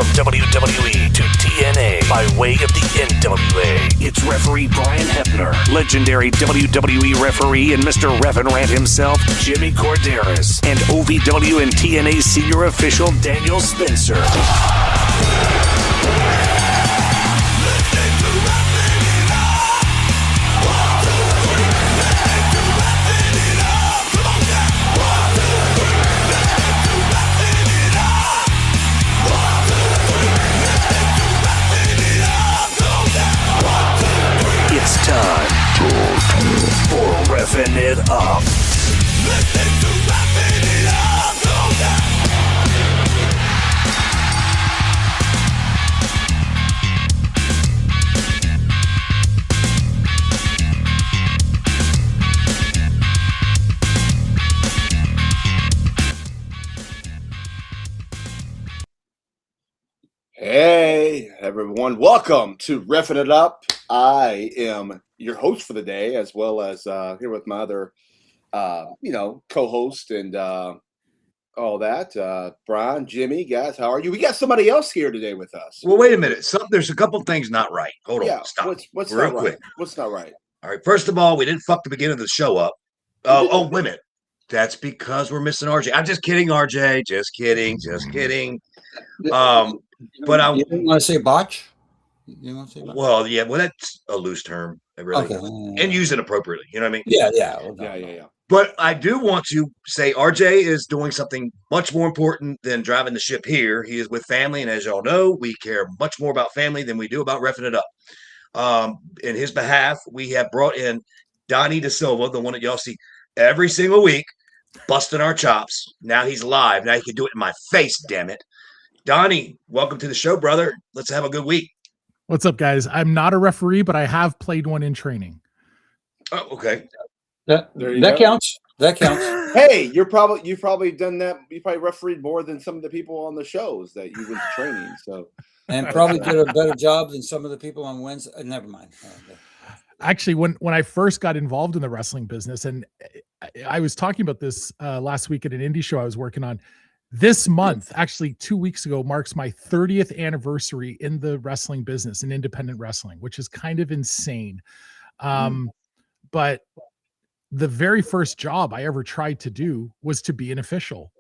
From WWE to TNA by way of the NWA, it's referee Brian Hebner, legendary WWE referee and Mr. Refin Rant himself, Jimmy Corderas, and OVW and TNA senior official Daniel Spencer. It's time for Refin' It Up. Listen to Refin' It Up. Hey everyone, welcome to Refin' It Up. I am your host for the day, as well as here with my other, co-host and all that. Brian, Jimmy, guys, how are you? We got somebody else here today with us. Well, wait a minute. There's a couple things not right. Hold on. Stop. What's Real not quick. right? What's not right? All right. First of all, we didn't fuck the beginning of the show up. Oh, wait a minute. That's because we're missing RJ. I'm just kidding, RJ. Just kidding. But I you didn't want to say botch? You want to say botch? Well, yeah. Well, that's a loose term, really, Okay. and use it appropriately. You know what I mean? Yeah. Yeah. But I do want to say RJ is doing something much more important than driving the ship here. He is with family, and as y'all know, we care much more about family than we do about reffing it up. In his behalf, we have brought in Donnie DaSilva, the one that y'all see every single week, busting our chops. Now he's live. Now he can do it in my face, damn it. Donnie, welcome to the show, brother. Let's have a good week. What's up, guys? I'm not a referee, but I have played one in training. Oh, okay. That counts. That counts. Hey, you've probably done that. You probably refereed more than some of the people on the shows that you went to training. So, And probably did a better job than some of the people on Wednesday. Never mind. Actually, when I first got involved in the wrestling business, and I was talking about this last week at an indie show I was working on. This month, actually 2 weeks ago, marks my 30th anniversary in the wrestling business, in independent wrestling, which is kind of insane. But the very first job I ever tried to do was to be an official.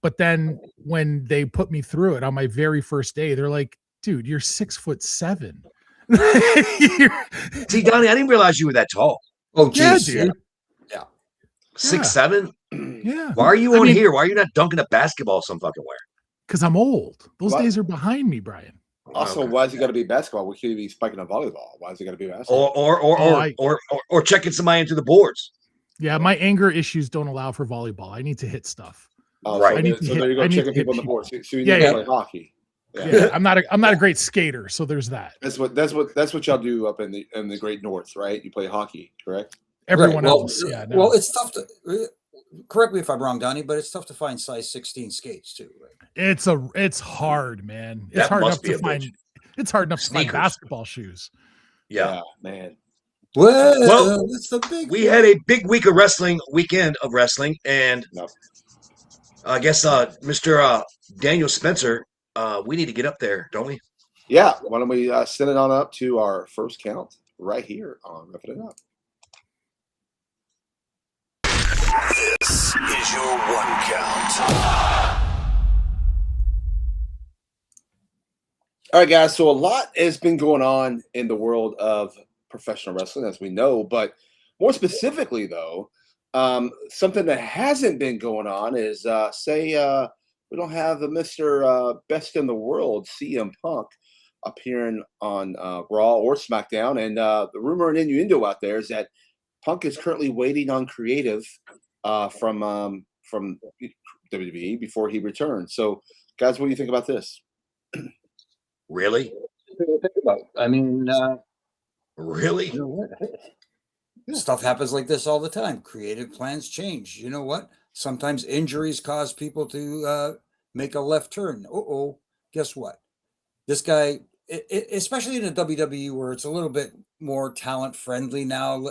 But then when they put me through it on my very first day, they're like, dude, you're 6'7". See, Donnie, I didn't realize you were that tall. Oh, geez. Yeah, dude. Yeah. 6'7"? Yeah. Why are you on here? Why are you not dunking a basketball some fucking where? Because I'm old. Those What? days are behind me, Brian. also, Okay. why is it got to be basketball? We could be spiking a volleyball. Why is it got to be basketball? Or checking somebody into the boards. Yeah, my anger issues don't allow for volleyball. I need to hit stuff. Right. So there you go, checking people on the board. So you need to play hockey. Yeah, I'm not a great skater, so there's that. That's what y'all do up in the Great North, right? You play hockey, correct? Everyone Right. else, yeah. No. Well, it's tough to. Correct me if I'm wrong, Donnie, but it's tough to find size 16 skates too. Right? It's hard, man. That It's hard must enough be to a find. bitch. It's hard enough to find Sneakers. basketball shoes. Yeah. Man. Well, it's the big. We had a big weekend of wrestling, and No. I guess Mr. Daniel Spencer, we need to get up there, don't we? Yeah. Why don't we send it on up to our first count right here on Ripping It Up. This is your one count. All right, guys. So a lot has been going on in the world of professional wrestling, as we know, but more specifically, though, something that hasn't been going on is, we don't have the Mr. Best in the World, CM Punk, appearing on Raw or SmackDown, and the rumor and innuendo out there is that Punk is currently waiting on creative from WWE before he returns. So, guys, what do you think about this? Really? Think about it. I mean, Really? you know what? Stuff happens like this all the time. Creative plans change. You know what? Sometimes injuries cause people to make a left turn. Guess what? This guy, especially in the WWE where it's a little bit more talent friendly now,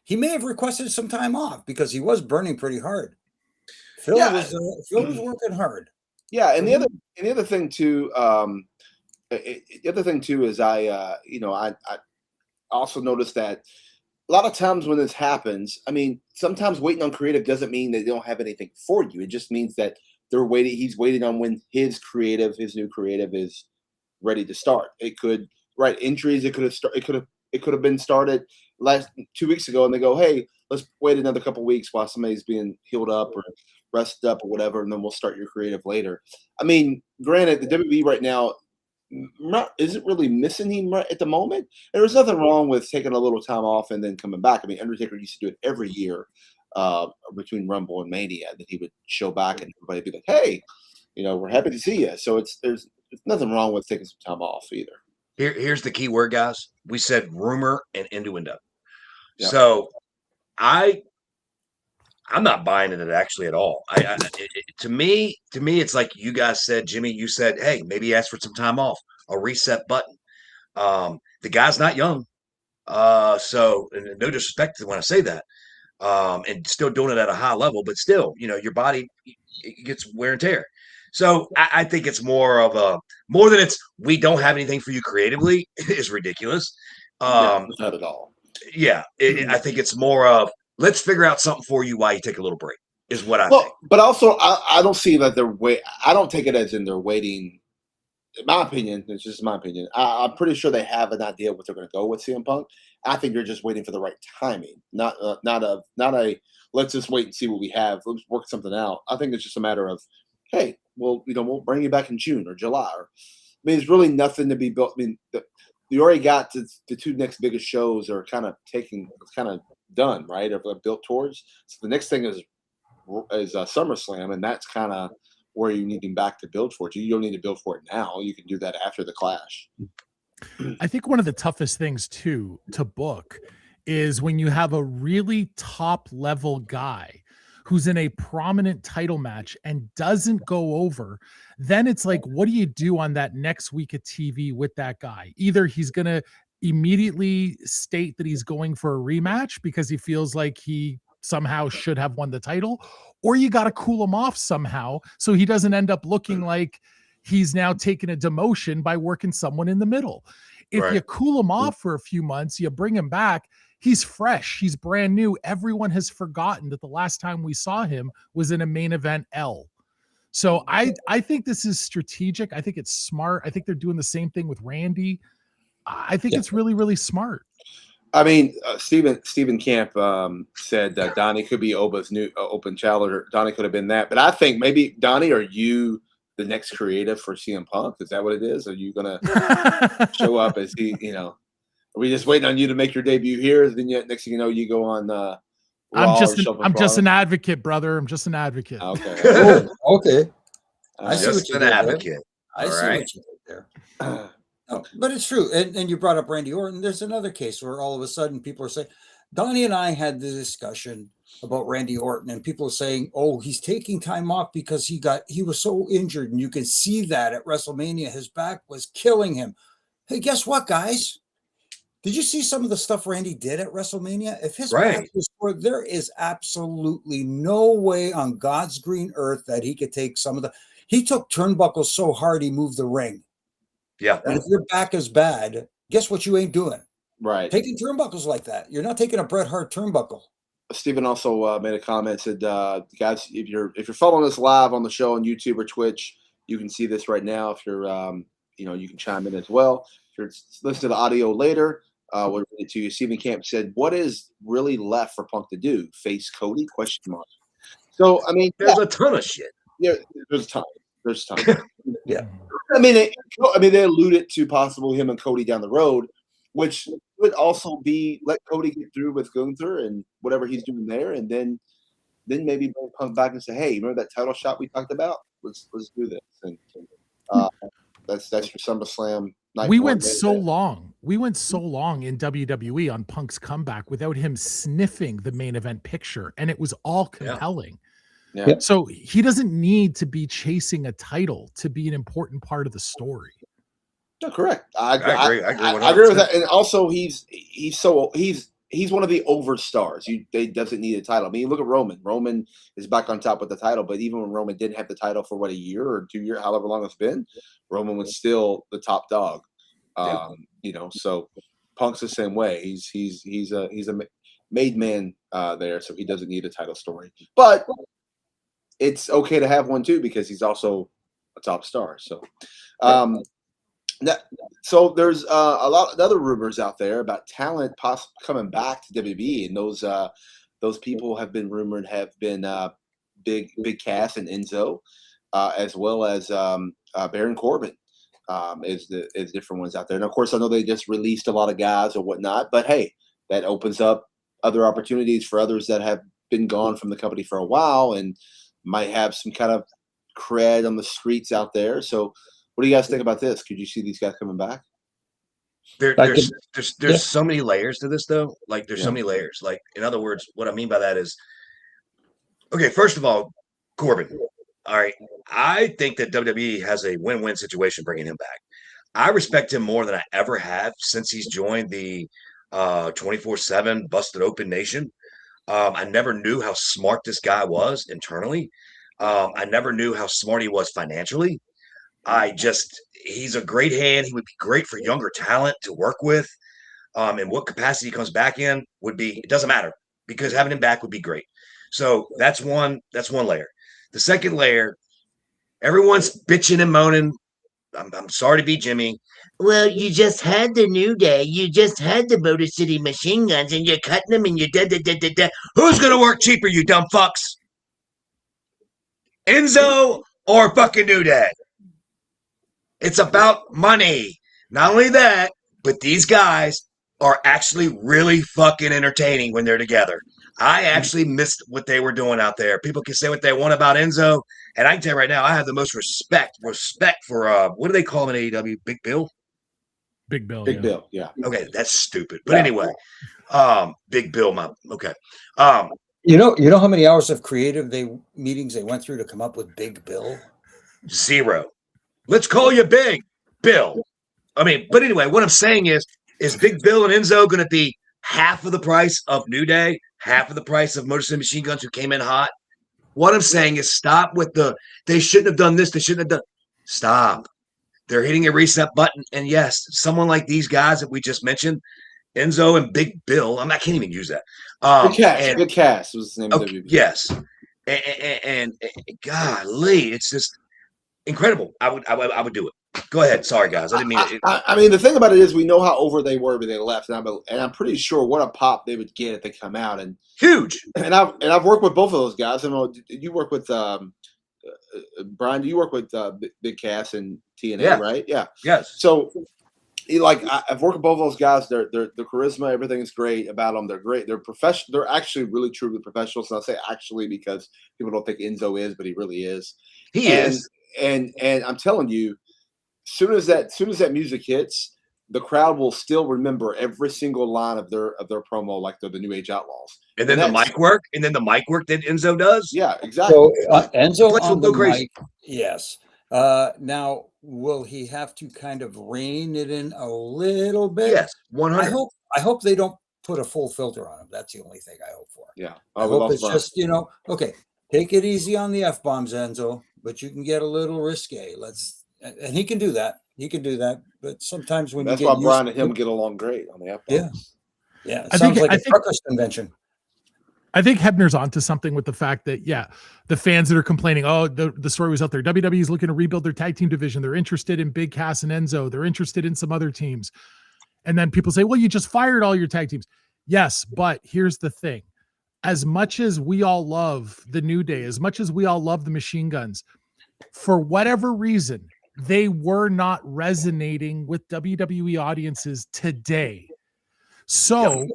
he may have requested some time off because he was burning pretty hard. Phil was working hard. Yeah, and the other thing too, is I also noticed that a lot of times when this happens, I mean, sometimes waiting on creative doesn't mean that they don't have anything for you. It just means that they're waiting. He's waiting on when his new creative is ready to start. It could, right, injuries. It could have been started last 2 weeks ago, and they go, hey, let's wait another couple weeks while somebody's being healed up or rested up or whatever, and then we'll start your creative later. I mean, granted, the WWE right now isn't really missing him right at the moment. And there's nothing wrong with taking a little time off and then coming back. I mean, Undertaker used to do it every year between Rumble and Mania, that he would show back and everybody would be like, hey, we're happy to see you. So there's nothing wrong with taking some time off either. Here's the key word, guys. We said rumor and innuendo. Yep. So I'm not buying it actually at all. To me, it's like you guys said, Jimmy. You said, hey, maybe ask for some time off, a reset button. The guy's not young, so and no disrespect when I say that, and still doing it at a high level, but still, your body gets wear and tear. So I think it's more than it's we don't have anything for you creatively is ridiculous. Not at all. Yeah, I think it's more of let's figure out something for you while you take a little break is what I think. But also I don't see that I don't take it as in they're waiting. In my opinion, it's just my opinion. I'm pretty sure they have an idea of what they're going to go with CM Punk. I think they're just waiting for the right timing, not a let's just wait and see what we have. Let's work something out. I think it's just a matter of, hey, we'll bring you back in June or July. I mean, it's really nothing to be built. I mean, you already got the two next biggest shows are kind of done, right? Or built towards. So the next thing is SummerSlam, and that's kind of where you need him back to build for it. You don't need to build for it now. You can do that after the Clash. I think one of the toughest things too to book is when you have a really top level guy who's in a prominent title match and doesn't go over, then it's like, what do you do on that next week of TV with that guy? Either he's going to immediately state that he's going for a rematch because he feels like he somehow should have won the title, or you got to cool him off somehow so he doesn't end up looking like he's now taking a demotion by working someone in the middle. If you cool him off for a few months, you bring him back, he's fresh, he's brand new. Everyone has forgotten that the last time we saw him was in a main event L. So I think this is strategic. I think it's smart. I think they're doing the same thing with Randy. I think it's really, really smart. I mean, Stephen Camp said that Donnie could be Oba's new open challenger. Donnie could have been that. But I think maybe, Donnie, are you the next creative for CM Punk? Is that what it is? Are you going to show up as he, are we just waiting on you to make your debut here? Then next thing you know, you go on I'm just an advocate, brother. I'm just an advocate. Okay. Okay. I see what you did advocate. I see what you did there. No, but it's true. And you brought up Randy Orton. There's another case where all of a sudden people are saying, Donnie and I had the discussion about Randy Orton, and people are saying, oh, he's taking time off because he was so injured. And you can see that at WrestleMania, his back was killing him. Hey, guess what, guys? Did you see some of the stuff Randy did at WrestleMania? If his back was sore, there is absolutely no way on God's green earth that he could take he took turnbuckles so hard he moved the ring. Yeah. And if your back is bad, guess what you ain't doing? Right. Taking turnbuckles like that. You're not taking a Bret Hart turnbuckle. Stephen also made a comment, said, guys, if you're following us live on the show on YouTube or Twitch, you can see this right now. If you're, you can chime in as well. If you're listening to the audio later, we'll read it to you. Stephen Camp said, what is really left for Punk to do? Face Cody? ? So, I mean, there's a ton of shit. Yeah, there's time. Yeah. I mean, they alluded to possibly him and Cody down the road, which would also be let Cody get through with Gunther and whatever he's doing there, and then maybe bring Punk back and say, hey, remember that title shot we talked about? Let's do this. And that's your SummerSlam night. We went so long in WWE on Punk's comeback without him sniffing the main event picture, and it was all compelling. Yeah. So he doesn't need to be chasing a title to be an important part of the story. No, correct. I agree. I agree with that. And also, he's he's one of the over stars. They doesn't need a title. I mean, look at Roman. Roman is back on top with the title, but even when Roman didn't have the title for what, a year or 2 years, however long it's been, Roman was still the top dog. So Punk's the same way. He's a made man there, so he doesn't need a title story. But it's okay to have one too because he's also a top star. So. So there's a lot of other rumors out there about talent possibly coming back to WWE, and those people have been rumored have been Big Cass and Enzo, as well as Baron Corbin is different ones out there. And of course, I know they just released a lot of guys or whatnot, but hey, that opens up other opportunities for others that have been gone from the company for a while and might have some kind of cred on the streets out there. So. What do you guys think about this? Could you see these guys coming back? There's so many layers to this, though. Like, there's so many layers. Like, in other words, what I mean by that is, okay, first of all, Corbin. All right, I think that WWE has a win-win situation bringing him back. I respect him more than I ever have since he's joined the 24/7 Busted Open Nation. I never knew how smart this guy was internally. I never knew how smart he was financially. He's a great hand. He would be great for younger talent to work with. And what capacity he comes back in it doesn't matter because having him back would be great. So that's one layer. The second layer, everyone's bitching and moaning. I'm sorry to be Jimmy. Well, you just had the New Day. You just had the Motor City Machine Guns and you're cutting them and you're da. Who's going to work cheaper, you dumb fucks? Enzo or fucking New Day? It's about money. Not only that, but these guys are actually really fucking entertaining when they're together. I actually missed what they were doing out there. People can say what they want about Enzo, and I can tell you right now, I have the most respect for what do they call him in AEW? Big Bill? Big Bill. Bill, yeah. Okay, that's stupid. But anyway, Big Bill, okay. You know how many hours of creative meetings they went through to come up with Big Bill? 0. Let's call you Big Bill. I mean, but anyway, what I'm saying is Big Bill and Enzo going to be half of the price of New Day, half of the price of Motor City Machine Guns who came in hot? What I'm saying is stop with they shouldn't have done this, they shouldn't have done. Stop. They're hitting a reset button. And yes, someone like these guys that we just mentioned, Enzo and Big Bill, I can't even use that. Big Cass was the name of WWE. Yes. And golly, it's just incredible. I would do it. Go ahead. Sorry, guys. I didn't mean it. I mean, the thing about it is we know how over they were when they left, and I'm pretty sure what a pop they would get if they come out and huge. And I've worked with both of those guys. I know you work with Brian. Do you work with Big Cass and TNA, right? Yeah. Yes. So, I've worked with both of those guys. Their charisma, everything is great about them. They're great. They're professional. They're actually really truly professionals. And I'll say actually because people don't think Enzo is, but he really is. He is. And I'm telling you, soon as that music hits, the crowd will still remember every single line of their promo, like the New Age Outlaws. And then the mic work, that Enzo does. Yeah, exactly. So Enzo on the crazy. mic, yes. Now, will he have to kind of rein it in a little bit? Yes, 100. I hope they don't put a full filter on him. That's the only thing I hope for. Yeah, I hope it's just okay. Take it easy on the F-bombs, Enzo, but you can get a little risque. And he can do that. He can do that. But sometimes when that's you get why Brian and him get along great on the F-bombs. Yeah. It sounds like a truckers convention. I think Hebner's onto something with the fact that, the fans that are complaining, the story was out there. WWE is looking to rebuild their tag team division. They're interested in Big Cass and Enzo. They're interested in some other teams. And then people say, well, you just fired all your tag teams. Yes, but here's the thing. As much as we all love the New Day, as much as we all love the Machine Guns, for whatever reason, they were not resonating with WWE audiences today. So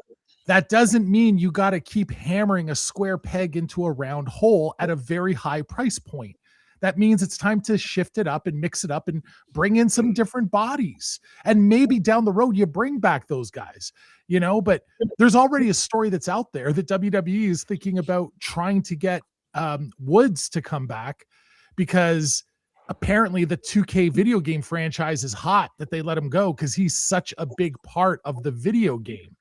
that doesn't mean you got to keep hammering a square peg into a round hole at a very high price point. That means it's time to shift it up and mix it up and bring in some different bodies. And maybe down the road, you bring back those guys, but there's already a story that's out there that WWE is thinking about trying to get Woods to come back because apparently the 2K video game franchise is hot that they let him go because he's such a big part of the video game.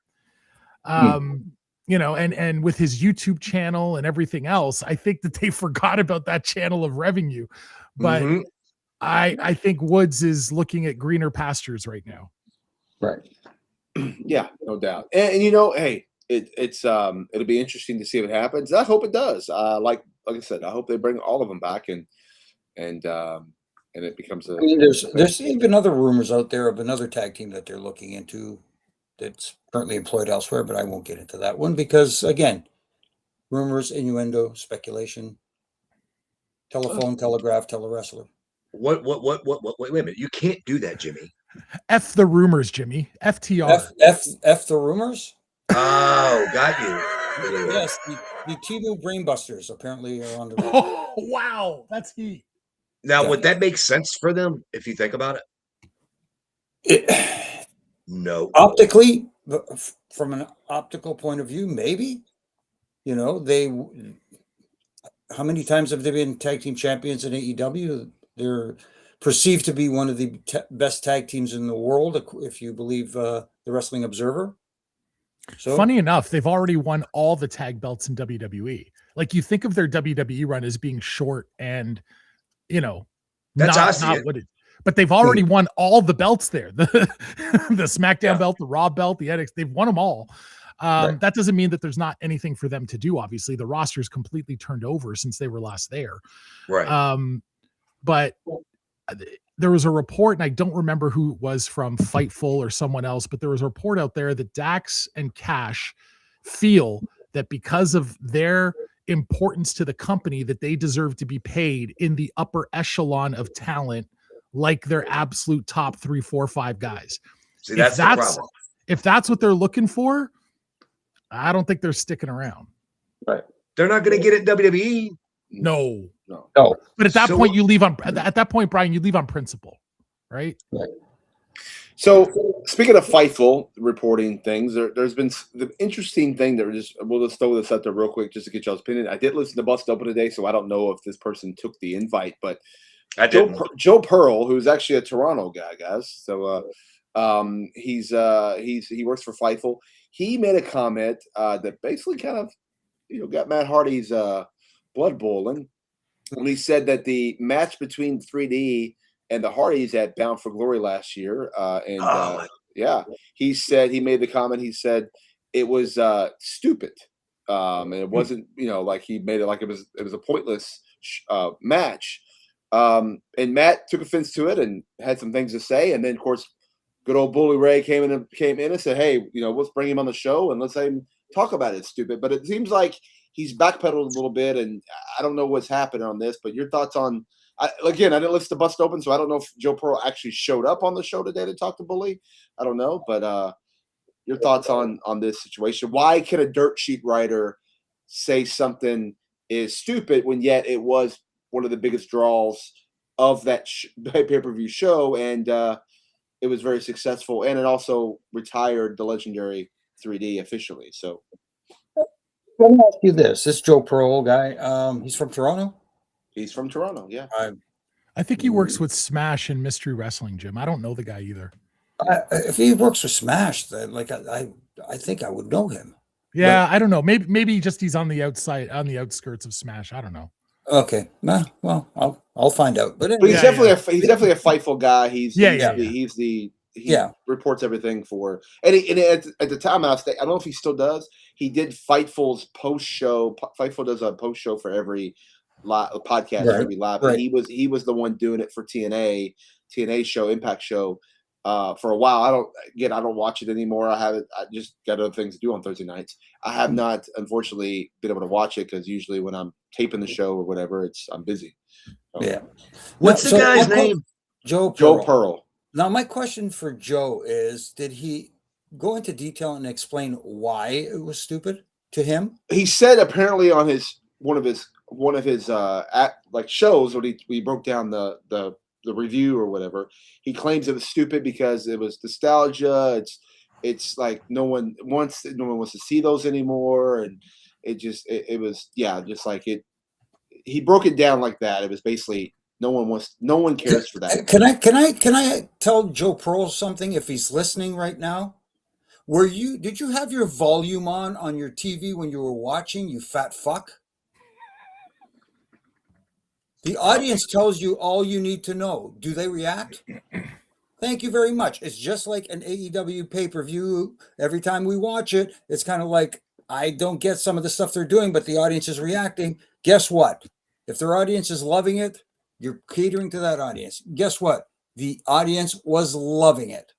You know, and with his YouTube channel and everything else, I think that they forgot about that channel of revenue. But I think Woods is looking at greener pastures right now. Right. Yeah, no doubt. And you know, hey, it'll be interesting to see what happens. I hope it does. Like I said, I hope they bring all of them back and it becomes a. I mean, there's even other rumors out there of another tag team that they're looking into that's currently employed elsewhere, but I won't get into that one because, again, rumors, innuendo, speculation, telephone, telegraph, telewrestler. What? Wait a minute. You can't do that, Jimmy. F the rumors, Jimmy. FTR. F the rumors? Oh, got you. Yes, the Tebow Brainbusters apparently are on the road. Oh, wow. That's heat. Now, would that make sense for them if you think about it? No. Optically, from an optical point of view, maybe. You know, how many times have they been tag team champions in AEW? They're perceived to be one of the best tag teams in the world, if you believe the Wrestling Observer. So funny enough, they've already won all the tag belts in WWE. Like, you think of their WWE run as being short and, you know, that's not what it. But they've already won all the belts there. The SmackDown belt, the Raw belt, the NXT, they've won them all. Right. That doesn't mean that there's not anything for them to do. Obviously, the roster's completely turned over since they were last there. Right. But there was a report, and I don't remember who it was from Fightful or someone else, but there was a report out there that Dax and Cash feel that because of their importance to the company, that they deserve to be paid in the upper echelon of talent, like their absolute top 3, 4, 5 guys. See, that's the problem. If that's what they're looking for, I don't think they're sticking around. Right. They're not going to get it in WWE. No. But at that point, you leave on. At that point, Brian, you leave on principle, right? Right. So, speaking of Fightful reporting things, there's been the interesting thing that we'll just throw this out there real quick just to get y'all's opinion. I did listen to Bust Open today, so I don't know if this person took the invite, but Joe Pearl, who's actually a Toronto guy, guys. So he works for Fightful. He made a comment that basically kind of got Matt Hardy's blood boiling when he said that the match between 3D and the Hardys at Bound for Glory last year, he said, he made the comment. He said it was stupid, and it wasn't like he made it like it was a pointless match. And Matt took offense to it and had some things to say. And then, of course, good old Bully Ray came in and said, "Hey, let's bring him on the show and let's let him talk about it. It's stupid." But it seems like he's backpedaled a little bit, and I don't know what's happening on this. But your thoughts on? I didn't listen to Bust Open, so I don't know if Joe Pearl actually showed up on the show today to talk to Bully. I don't know, but your thoughts on this situation? Why can a dirt sheet writer say something is stupid when yet it was one of the biggest draws of that pay-per-view show, and it was very successful, and it also retired the legendary 3D officially. So let me ask you this Joe Pearl guy, he's from Toronto? He's from Toronto, yeah. I think he works with Smash and Mystery Wrestling, Jim. I don't know the guy either. If he works with Smash, then I think I would know him. Yeah, but I don't know. Maybe just he's on the outskirts of Smash. I don't know. Okay, well, I'll find out. But he's definitely a Fightful guy. He reports everything for, and at the time I don't know if he still does. He did Fightful's post show. Fightful does a post show for every podcast, for every live. Right. And he was the one doing it for TNA show, Impact show. For a while, I don't watch it anymore. I just got other things to do on Thursday nights. I have not, unfortunately, been able to watch it because usually when I'm taping the show or whatever, I'm busy. Yeah. What's the guy's name? Joe Pearl. Now, my question for Joe is: did he go into detail and explain why it was stupid to him? He said apparently on one of his shows when he broke down the review or whatever, he claims it was stupid because it was nostalgia. It's like no one wants to see those anymore, and it was like it. He broke it down like that. It was basically no one cares for that. Can I tell Joe Pearl something if he's listening right now? Did you have your volume on your TV when you were watching, you fat fuck? The audience tells you all you need to know. Do they react? Thank you very much. It's just like an AEW pay-per-view. Every time we watch it, it's kind of like, I don't get some of the stuff they're doing, but the audience is reacting. Guess what? If their audience is loving it, you're catering to that audience. Guess what? The audience was loving it.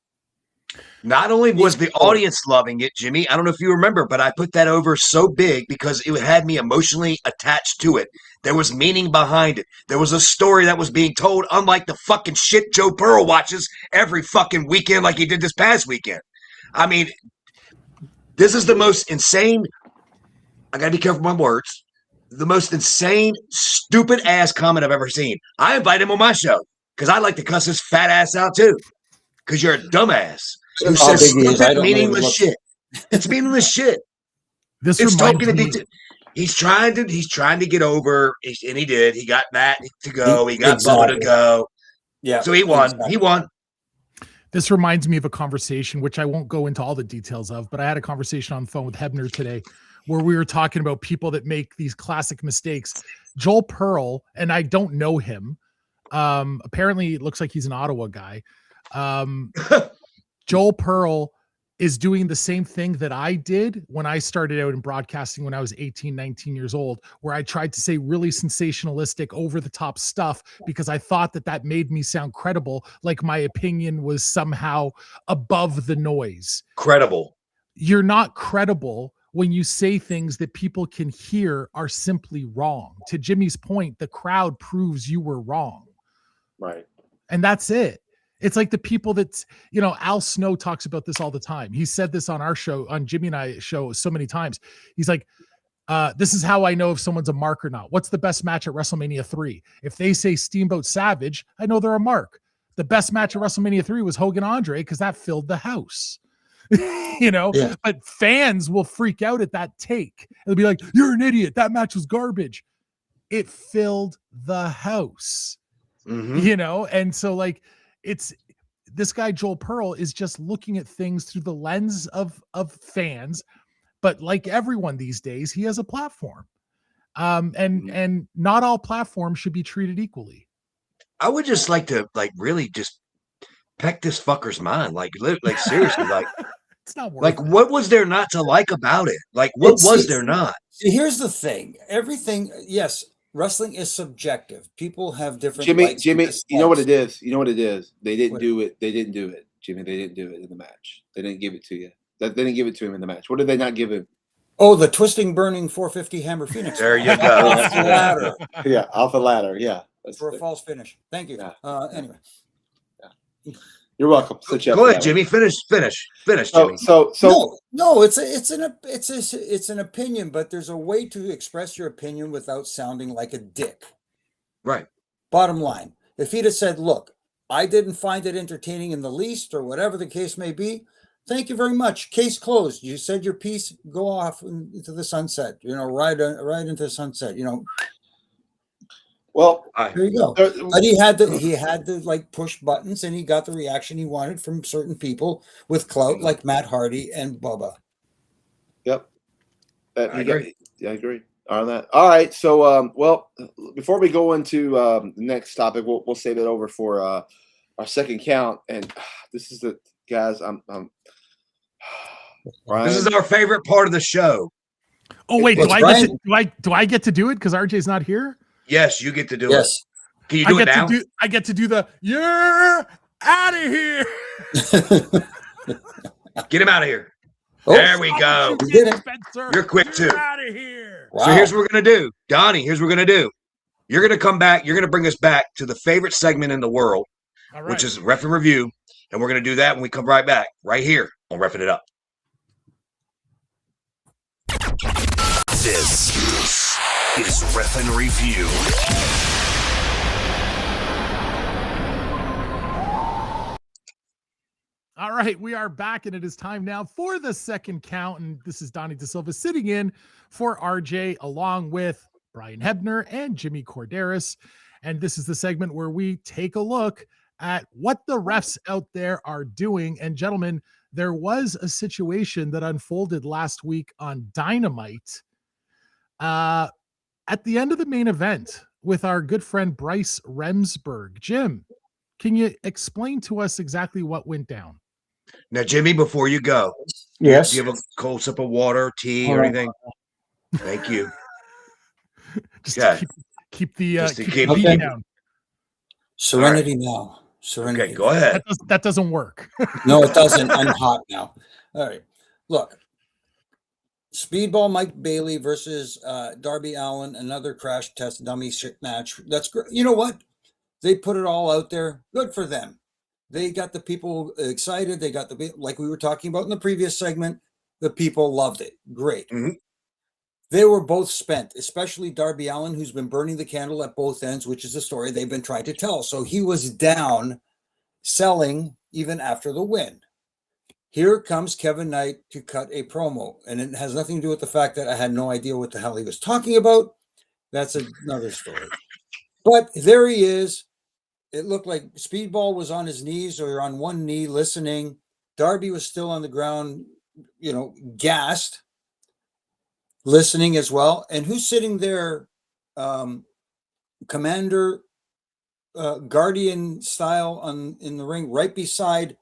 Not only was the audience loving it, Jimmy, I don't know if you remember, but I put that over so big because it had me emotionally attached to it. There was meaning behind it. There was a story that was being told, unlike the fucking shit Joe Pearl watches every fucking weekend like he did this past weekend. I mean, this is the most insane, I gotta be careful with my words, the most insane, stupid ass comment I've ever seen. I invite him on my show because I like to cuss his fat ass out too. Because you're a dumbass who says stupid, meaningless shit. It's meaningless shit. This It's reminds talking me. to he's trying to get over, and he did. He got Matt to go. He got Bubba to go. Yeah. So he won. Exactly. He won. This reminds me of a conversation, which I won't go into all the details of, but I had a conversation on the phone with Hebner today where we were talking about people that make these classic mistakes. Joel Pearl, and I don't know him. Apparently it looks like he's an Ottawa guy. Joel Pearl is doing the same thing that I did when I started out in broadcasting when I was 18, 19 years old, where I tried to say really sensationalistic, over the top stuff because I thought that made me sound credible, like my opinion was somehow above the noise. Credible. You're not credible when you say things that people can hear are simply wrong. To Jimmy's point, the crowd proves you were wrong. Right. And that's it. It's like the people that, Al Snow talks about this all the time. He said this on our show, on Jimmy and I show so many times. He's like, this is how I know if someone's a mark or not. What's the best match at WrestleMania 3? If they say Steamboat Savage, I know they're a mark. The best match at WrestleMania 3 was Hogan Andre because that filled the house. Yeah. But fans will freak out at that take. They'll be like, you're an idiot. That match was garbage. It filled the house. Mm-hmm. And so like, it's this guy Joel Pearl is just looking at things through the lens of fans, but like everyone these days, he has a platform, and not all platforms should be treated equally. I would just like to really just peck this fucker's mind, like seriously, like It's not worth like it. what was there not to like about it? Like what was there not? See, here's the thing. Everything, yes, wrestling is subjective. People have different Jimmy, likes and you know what it dislikes. is? They didn't What? do it. They didn't do it, Jimmy. They didn't do it in the match. They didn't give it to you. They didn't give it to him in the match. What did they not give him? Oh, the twisting, burning 450 Hammer Phoenix. There you go. Off the ladder Yeah, off the ladder. Yeah. for a false finish. Thank you. Yeah. Anyway. You're welcome. Sit you up Go for ahead, that Jimmy. Finish, one. Jimmy. No, it's an opinion, but there's a way to express your opinion without sounding like a dick. Right. Bottom line, if he'd have said, look, I didn't find it entertaining in the least, or whatever the case may be, thank you very much. Case closed. You said your piece, go off into the sunset, right into the sunset, Well, there you go. But he had to like push buttons, and he got the reaction he wanted from certain people with clout like Matt Hardy and Bubba. Yep. I agree. I agree on that. All right. So, before we go into the next topic, we'll save it over for our second count. And this is the guys. I'm Brian. This is our favorite part of the show. Oh wait, What's do I get to do it because RJ's not here? Yes, you get to do it. Yes. Can you do it now? I get to do the you're out of here. Get him out of here. Oh, There we go. You did it. Spencer. You're quick too. Out of here. Wow. So here's what we're gonna do, Donnie. Here's what we're gonna do. You're gonna come back. You're gonna bring us back to the favorite segment in the world, All right. which is Ref and Review, and we're gonna do that when we come right back, right here on Reffing It Up. This is Refin Review. All right, we are back, and it is time now for the second count. And this is Donnie DaSilva sitting in for RJ, along with Brian Hebner and Jimmy Corderas. And this is the segment where we take a look at what the refs out there are doing. And gentlemen, there was a situation that unfolded last week on Dynamite at the end of the main event with our good friend Bryce Remsburg. Jim, can you explain to us exactly what went down? Now, Jimmy, before you go, Yes. do you have a cold sip of water, tea, or anything? Thank you. Just Okay. to keep the keep beat down. Serenity now. Serenity. Okay, go ahead. That doesn't work. No, it doesn't. I'm hot now. All right. Look, Speedball Mike Bailey versus Darby Allin, another crash test dummy shit match. That's great. You know what? They put it all out there. Good for them. They got the people excited. They got like we were talking about in the previous segment, the people loved it. Great. Mm-hmm. They were both spent, especially Darby Allin, who's been burning the candle at both ends, which is the story they've been trying to tell. So he was down selling even after the win. Here comes Kevin Knight to cut a promo, and it has nothing to do with the fact that I had no idea what the hell he was talking about. That's another story. But there he is. It looked like Speedball was on his knees or on one knee listening. Darby was still on the ground, gassed, listening as well. And who's sitting there, Commander Guardian style in the ring right beside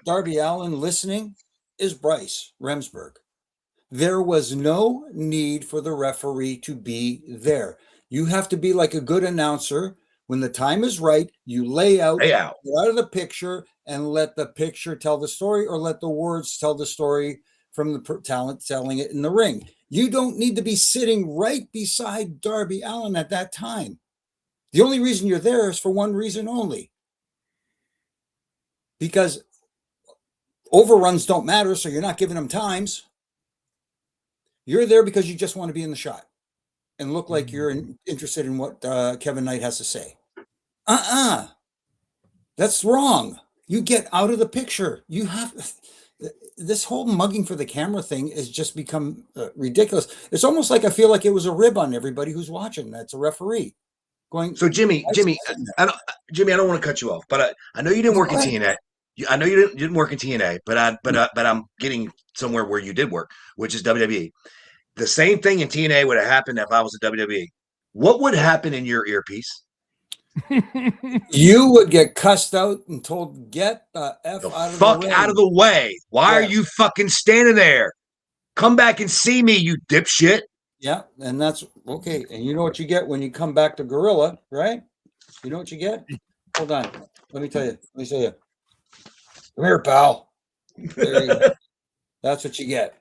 Darby Allin listening is Bryce Remsburg. There was no need for the referee to be there. You have to be like a good announcer. When the time is right, you lay out, get out of the picture and let the picture tell the story, or let the words tell the story from the talent telling it in the ring. You don't need to be sitting right beside Darby Allin at that time. The only reason you're there is for one reason only. Because overruns don't matter, so you're not giving them times. You're there because you just want to be in the shot and look like you're interested in what Kevin Knight has to say. That's wrong. You get out of the picture. You have this whole mugging for the camera thing has just become ridiculous. It's almost like I feel like it was a rib on everybody who's watching. That's a referee going. So Jimmy, I don't want to cut you off, but I know you didn't work in TNA. I know you didn't work in TNA, but I'm getting somewhere where you did work, which is WWE. The same thing in TNA would have happened if I was at WWE. What would happen in your earpiece? You would get cussed out and told, "Get the F out of the way. Why are you fucking standing there? Come back and see me, you dipshit." Yeah, and that's okay. And you know what you get when you come back to Gorilla, right? You know what you get? Hold on. Let me tell you. Let me show you. Come here, pal. There you go. That's what you get.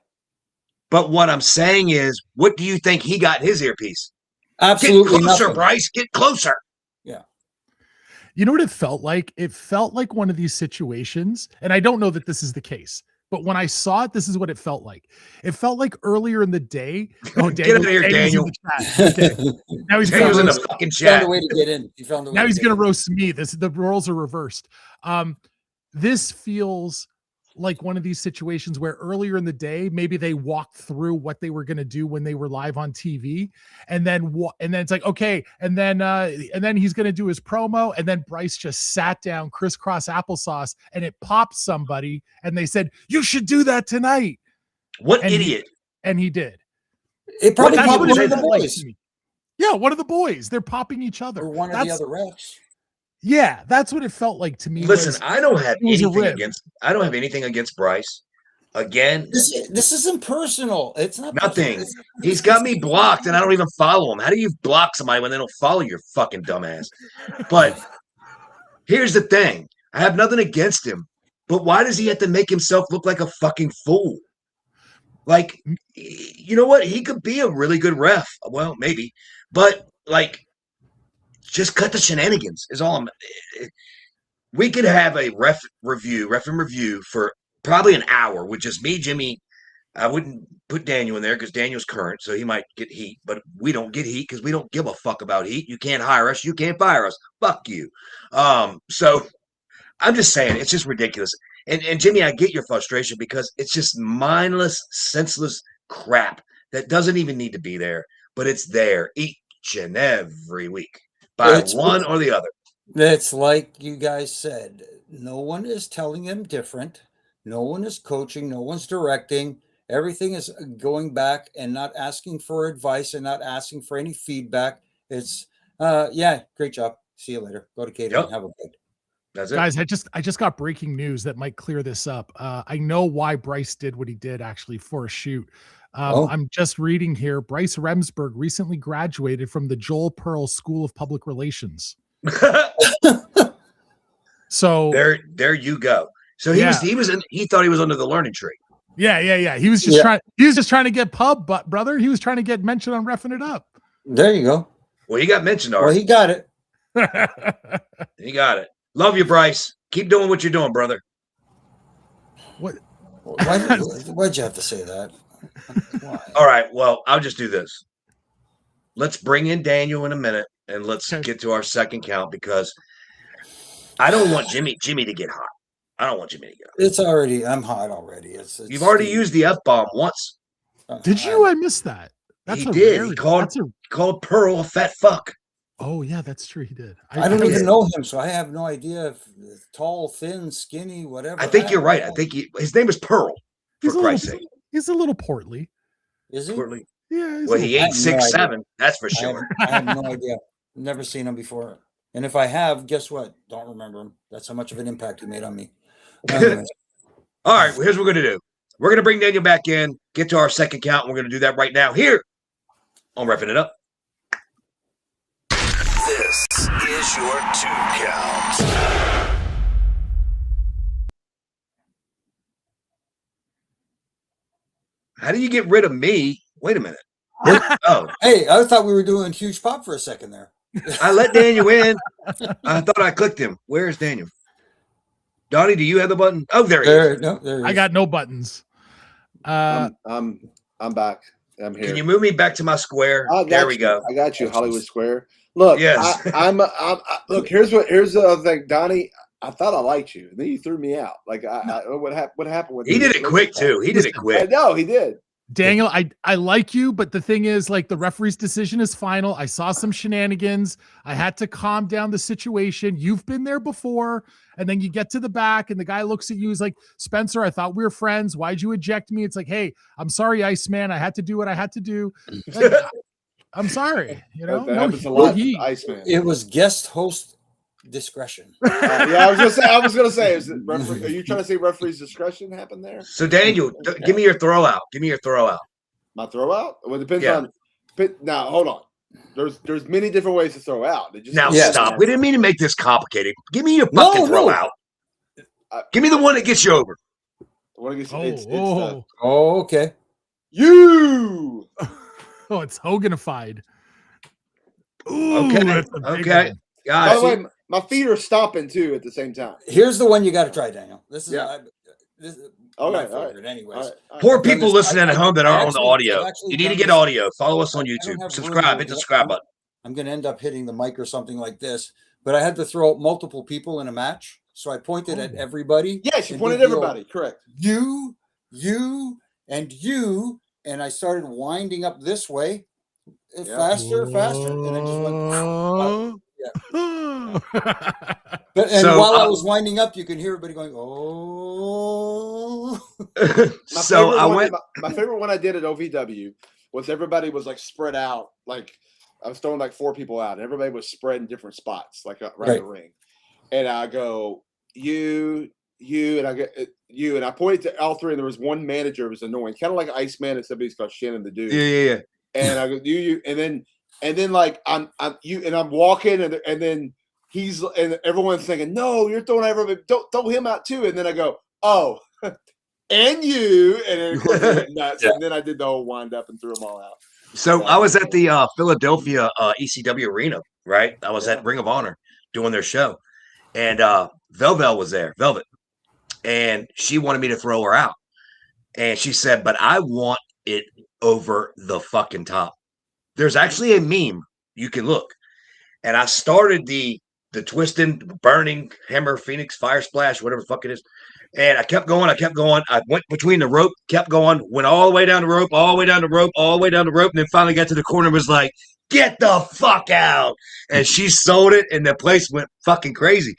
But what I'm saying is, what do you think he got in his earpiece? Absolutely Get closer, nothing. Bryce. Get closer. Yeah. You know what it felt like? It felt like one of these situations, and I don't know that this is the case, but when I saw it, this is what it felt like. It felt like earlier in the day. Oh, Get out of here, Daniel. Okay. Now he's Daniel's in the roast, fucking He found chat. a way to get in. He found a way now to he's get going to in. roast me. The roles are reversed. This feels like one of these situations where earlier in the day, maybe they walked through what they were going to do when they were live on TV. And then it's like, okay. And then he's going to do his promo. And then Bryce just sat down, crisscross applesauce, and it popped somebody. And they said, "You should do that tonight." What idiot? And he did. It probably That's popped what one it of the felt like boys. to me. Yeah, one of the boys. They're popping each other. Or one of the other refs. Yeah, that's what it felt like to me. Listen, I don't have anything against Bryce. Again, this isn't personal. It's not nothing. Personal. He's got me blocked, and I don't even follow him. How do you block somebody when they don't follow your fucking dumbass? But here's the thing: I have nothing against him, but why does he have to make himself look like a fucking fool? Like, you know what? He could be a really good ref. Well, maybe, but like, just cut the shenanigans. Is all I'm. We could have a ref and review for probably an hour with just me, Jimmy. I wouldn't put Daniel in there because Daniel's current, so he might get heat, but we don't get heat because we don't give a fuck about heat. You can't hire us. You can't fire us. Fuck you. So I'm just saying, it's just ridiculous. And Jimmy, I get your frustration because it's just mindless, senseless crap that doesn't even need to be there, but it's there each and every week by one or the other. It's like you guys said, no one is telling them different. No one is coaching. No one's directing. Everything is going back and not asking for advice and not asking for any feedback. It's, yeah, great job. See you later. Go to catering. Yep. Have a good. That's it. Guys, I just got breaking news that might clear this up. I know why Bryce did what he did actually for a shoot. I'm just reading here. Bryce Remsburg recently graduated from the Joel Pearl School of Public Relations. So there you go. So he thought he was under the learning tree. Yeah. He was just trying to get pub, but brother, he was trying to get mentioned on Reffing It Up. There you go. Well, he got mentioned Well, already. he got it. He got it. Love you, Bryce. Keep doing what you're doing, brother. What? Why'd you have to say that? Why? All right. Well, I'll just do this. Let's bring in Daniel in a minute, and let's get to our second count because I don't want Jimmy to get hot. I don't want Jimmy to get hot. It's already. I'm hot already. It's You've already used the F-bomb once. Did you? I missed that. He did. He called Pearl a fat fuck. Oh yeah, that's true. He did. I don't even know him, so I have no idea if tall, thin, skinny, whatever. I think you're right. I think his name is Pearl. For Christ's sake, he's a little portly. Is he? Portly. Yeah. Well, he ain't 6'7". That's for sure. I have no idea. Never seen him before, and if I have, guess what? Don't remember him. That's how much of an impact he made on me. Anyways. All right. Well, here's what we're gonna do. We're gonna bring Daniel back in, get to our second count, and we're gonna do that right now here on Reffing It Up. This is your 2 count. How do you get rid of me? Wait a minute. Oh, Hey, I thought we were doing huge pop for a second there. I let Daniel in. I thought I clicked him. Where is Daniel? Donnie, do you have the button? Oh, there he is. No, there he I is. got no buttons. I'm back. I'm here. Can you move me back to my square? There we go. I got you, Hollywood Square. Look, Yes. Look. Here's the other thing, Donnie. I thought I liked you, and then you threw me out. Like, what happened with He did it quick too. He did it I quick. know he did. Daniel, I like you, but the thing is, like, the referee's decision is final. I saw some shenanigans. I had to calm down the situation. You've been there before, and then you get to the back, and the guy looks at you. He's like, Spencer, I thought we were friends. Why'd you eject me? It's like, hey, I'm sorry, Iceman. I had to do what I had to do. Like, I'm sorry. You know, that happens a lot. heat. Iceman. It was guest host discretion. Yeah, I was gonna say, is it are you trying to say referee's discretion happened there? So Daniel, give me your throw out. Give me your throw out. My throw out? Well, it depends Yeah. on. Now, hold on. There's many different ways to throw out. It just Now Yes. stop. We didn't mean to make this complicated. Give me your fucking throw out. Give me the one that gets you over. What it's, Oh, Oh, okay. you. oh, it's Hoganified. Ooh, Okay. that's a big Okay. one. By the Guys, way, my feet are stomping too at the same time. Here's the one you got to try, Daniel. This is Yeah. this is Okay, my all right. favorite, anyways. All right. poor I've done people this- listening at home that I aren't on the actually- audio. I've actually You need to done get this. audio. Follow us on I don't YouTube. have Subscribe. room. Hit the subscribe button. I'm going to end up hitting the mic or something like this, but I had to throw out multiple people in a match, so I pointed at everybody. Yes, you and pointed did the old everybody. Correct. You, and I started winding up this way, faster, and I just went. But So, while I was winding up, you can hear everybody going, "Oh." My favorite one I did at OVW was everybody was like spread out. Like I was throwing like 4 people out, and everybody was spread in different spots, like around Right. the ring. And I go, you, and I get you, and I pointed to all 3, and there was one manager who was annoying, kind of like Iceman, and somebody's called Shannon the Dude. Yeah. And I go, you, and then like I'm you, and I'm walking, and then he's, and everyone's thinking, no, you're throwing everybody, don't throw him out too. And then I go, oh, and you, and then of course it went nuts. And then I did the whole wind up and threw them all out. So I was at the Philadelphia ECW arena, right? I was at Ring of Honor doing their show, and Velvet was there, and she wanted me to throw her out, and she said, "But I want it over the fucking top." There's actually a meme you can look, and I started the twisting, burning, hammer, phoenix, fire splash, whatever the fuck it is. And I kept going. I went between the rope, kept going, went all the way down the rope, all the way down the rope, all the way down the rope, and then finally got to the corner and was like, "Get the fuck out." And she sold it, and the place went fucking crazy.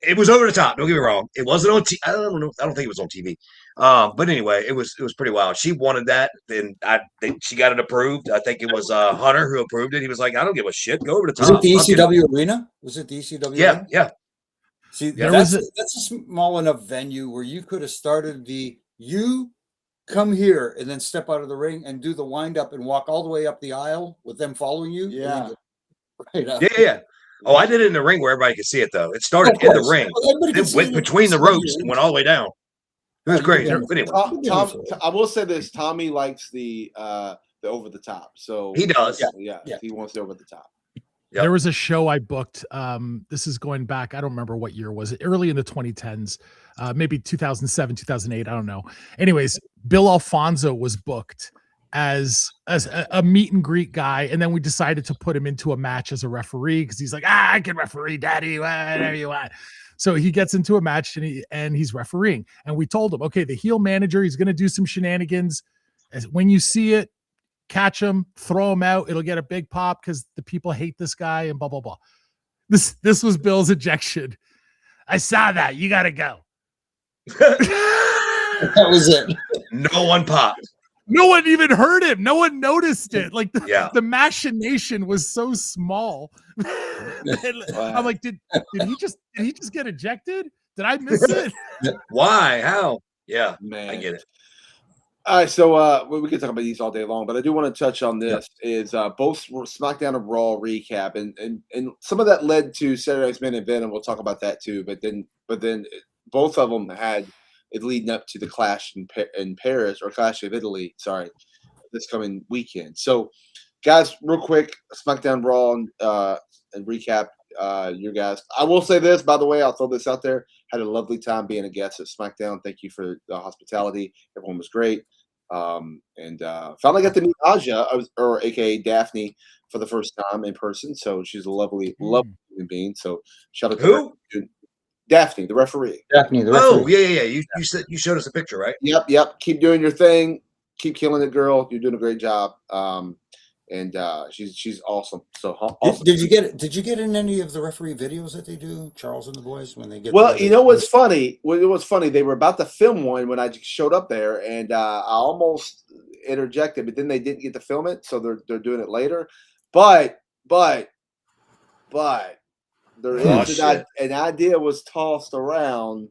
It was over the top. Don't get me wrong. It wasn't on. I don't know. I don't think it was on TV. But anyway, it was pretty wild. She wanted that, and she got it approved. I think it was Hunter who approved it. He was like, "I don't give a shit. Go over the top." Was it the ECW arena? Was it the ECW? Yeah, arena? yeah. See, Yeah. that's a small enough venue where you could have started you come here and then step out of the ring and do the wind up and walk all the way up the aisle with them following you. Yeah. Right up. Yeah. Oh, I did it in the ring where everybody could see it, though. It started in the ring. It went between the ropes and went all the way down. It was great. But anyway. I will say this: Tommy likes the over the top. So he does. Yeah. He wants the over the top. Yep. There was a show I booked. This is going back. I don't remember what year was it. Early in the 2010s, maybe 2007, 2008. I don't know. Anyways, Bill Alfonso was booked as a meet and greet guy, and then we decided to put him into a match as a referee because he's like, I can referee, daddy, whatever you want. So he gets into a match and he's refereeing. And we told him, okay, the heel manager, he's going to do some shenanigans. When you see it, catch him, throw him out. It'll get a big pop because the people hate this guy and blah, blah, blah. This was Bill's ejection. I saw that. You got to go. That was it. No one popped. No one even heard him. No one noticed it. Like the machination was so small. Wow. I'm like, did he just get ejected? Did I miss it? Why? How? Yeah, Man. I get it. All right, so we can talk about these all day long, but I do want to touch on this. Is both SmackDown and Raw recap, and some of that led to Saturday's main event, and we'll talk about that too. But then both of them had it leading up to the Clash in Paris, or Clash of Italy, sorry, this coming weekend. So, guys, real quick, SmackDown, Raw, and recap your guys. I will say this, by the way, I'll throw this out there. Had a lovely time being a guest at SmackDown. Thank you for the hospitality. Everyone was great. And finally got to meet Aja, or AKA Daphne, for the first time in person. So she's a lovely human being. So shout out to who? Daphne, the referee. Daphne, the referee. Oh, yeah. You said you showed us a picture, right? Yep. Keep doing your thing. Keep killing it, girl. You're doing a great job. And she's awesome. So awesome. Did you get in any of the referee videos that they do, Charles and the boys, when they get? Well, you know what's funny? It was funny. They were about to film one when I showed up there, and I almost interjected, but then they didn't get to film it, so they're doing it later. But there is an idea was tossed around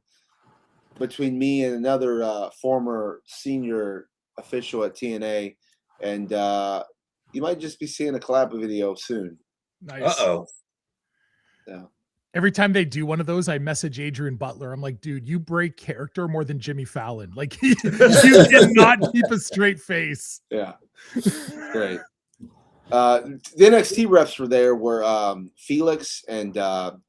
between me and another former senior official at TNA, and you might just be seeing a collab video soon. Nice. Uh-oh. Yeah. Every time they do one of those, I message Adrian Butler. I'm like, dude, you break character more than Jimmy Fallon. Like, you cannot keep a straight face. Yeah. Great. The NXT refs were Felix and Brewer.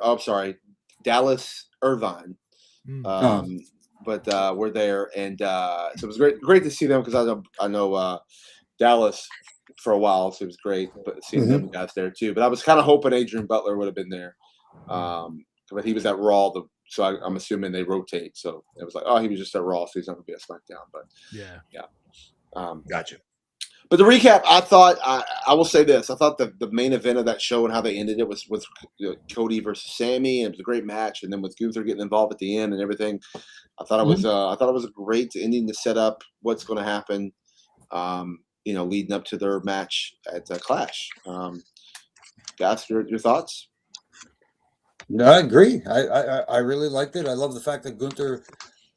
Oh, I'm sorry, Dallas Irvine. But we're there, and so it was great to see them because I know Dallas for a while, so it was great. But seeing them guys there too. But I was kind of hoping Adrian Butler would have been there, but he was at Raw, so I'm assuming they rotate. So it was like, oh, he was just at Raw, so he's not going to be at SmackDown. But yeah, Gotcha. But the recap, I thought I will say this: I thought the main event of that show and how they ended it was with Cody versus Sammy, and it was a great match. And then with Gunther getting involved at the end and everything, I thought it was a great ending to set up what's going to happen. Leading up to their match at Clash. Guys, your thoughts? No, I agree. I really liked it. I love the fact that Gunther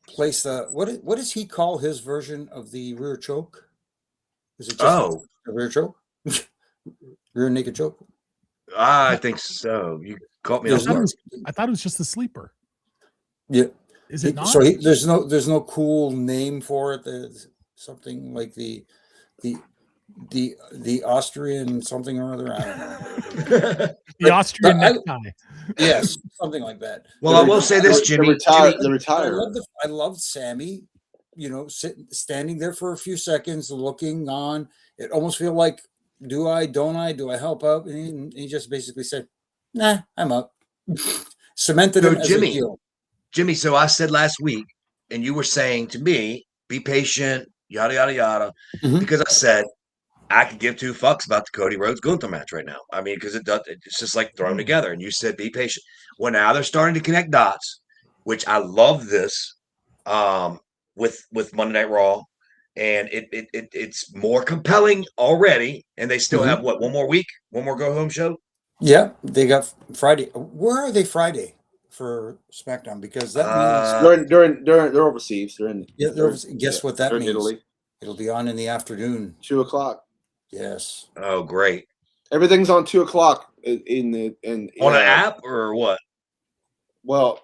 placed what does he call his version of the rear choke? Is it just a rear choke? Rear naked choke? I think so. You caught me. I thought it was just the sleeper. Yeah. Is it not? So there's no cool name for it. There's something like the Austrian something or other. I don't know. The Austrian necktie. Yes, something like that. Well, I will say this, Jimmy. The retire. I loved Sammy. Standing there for a few seconds, looking on. It almost feel like, do I, don't I, do I help out? And he just basically said, nah, I'm up. Cemented him as a heel. Jimmy, so I said last week, and you were saying to me, be patient, yada, yada, yada, because I said, I could give two fucks about the Cody Rhodes Gunther match right now. I mean, because it's just like thrown together. And you said be patient. Well, now they're starting to connect dots, which I love this with Monday Night Raw, and it's more compelling already. And they still have what, one more week, one more go home show. Yeah, they got Friday. Where are they Friday for SmackDown? Because that means they're overseas. guess what that they're in means? Italy. It'll be on in the afternoon. 2:00. Yes. Oh, great! Everything's on 2:00 in On an app or what? Well,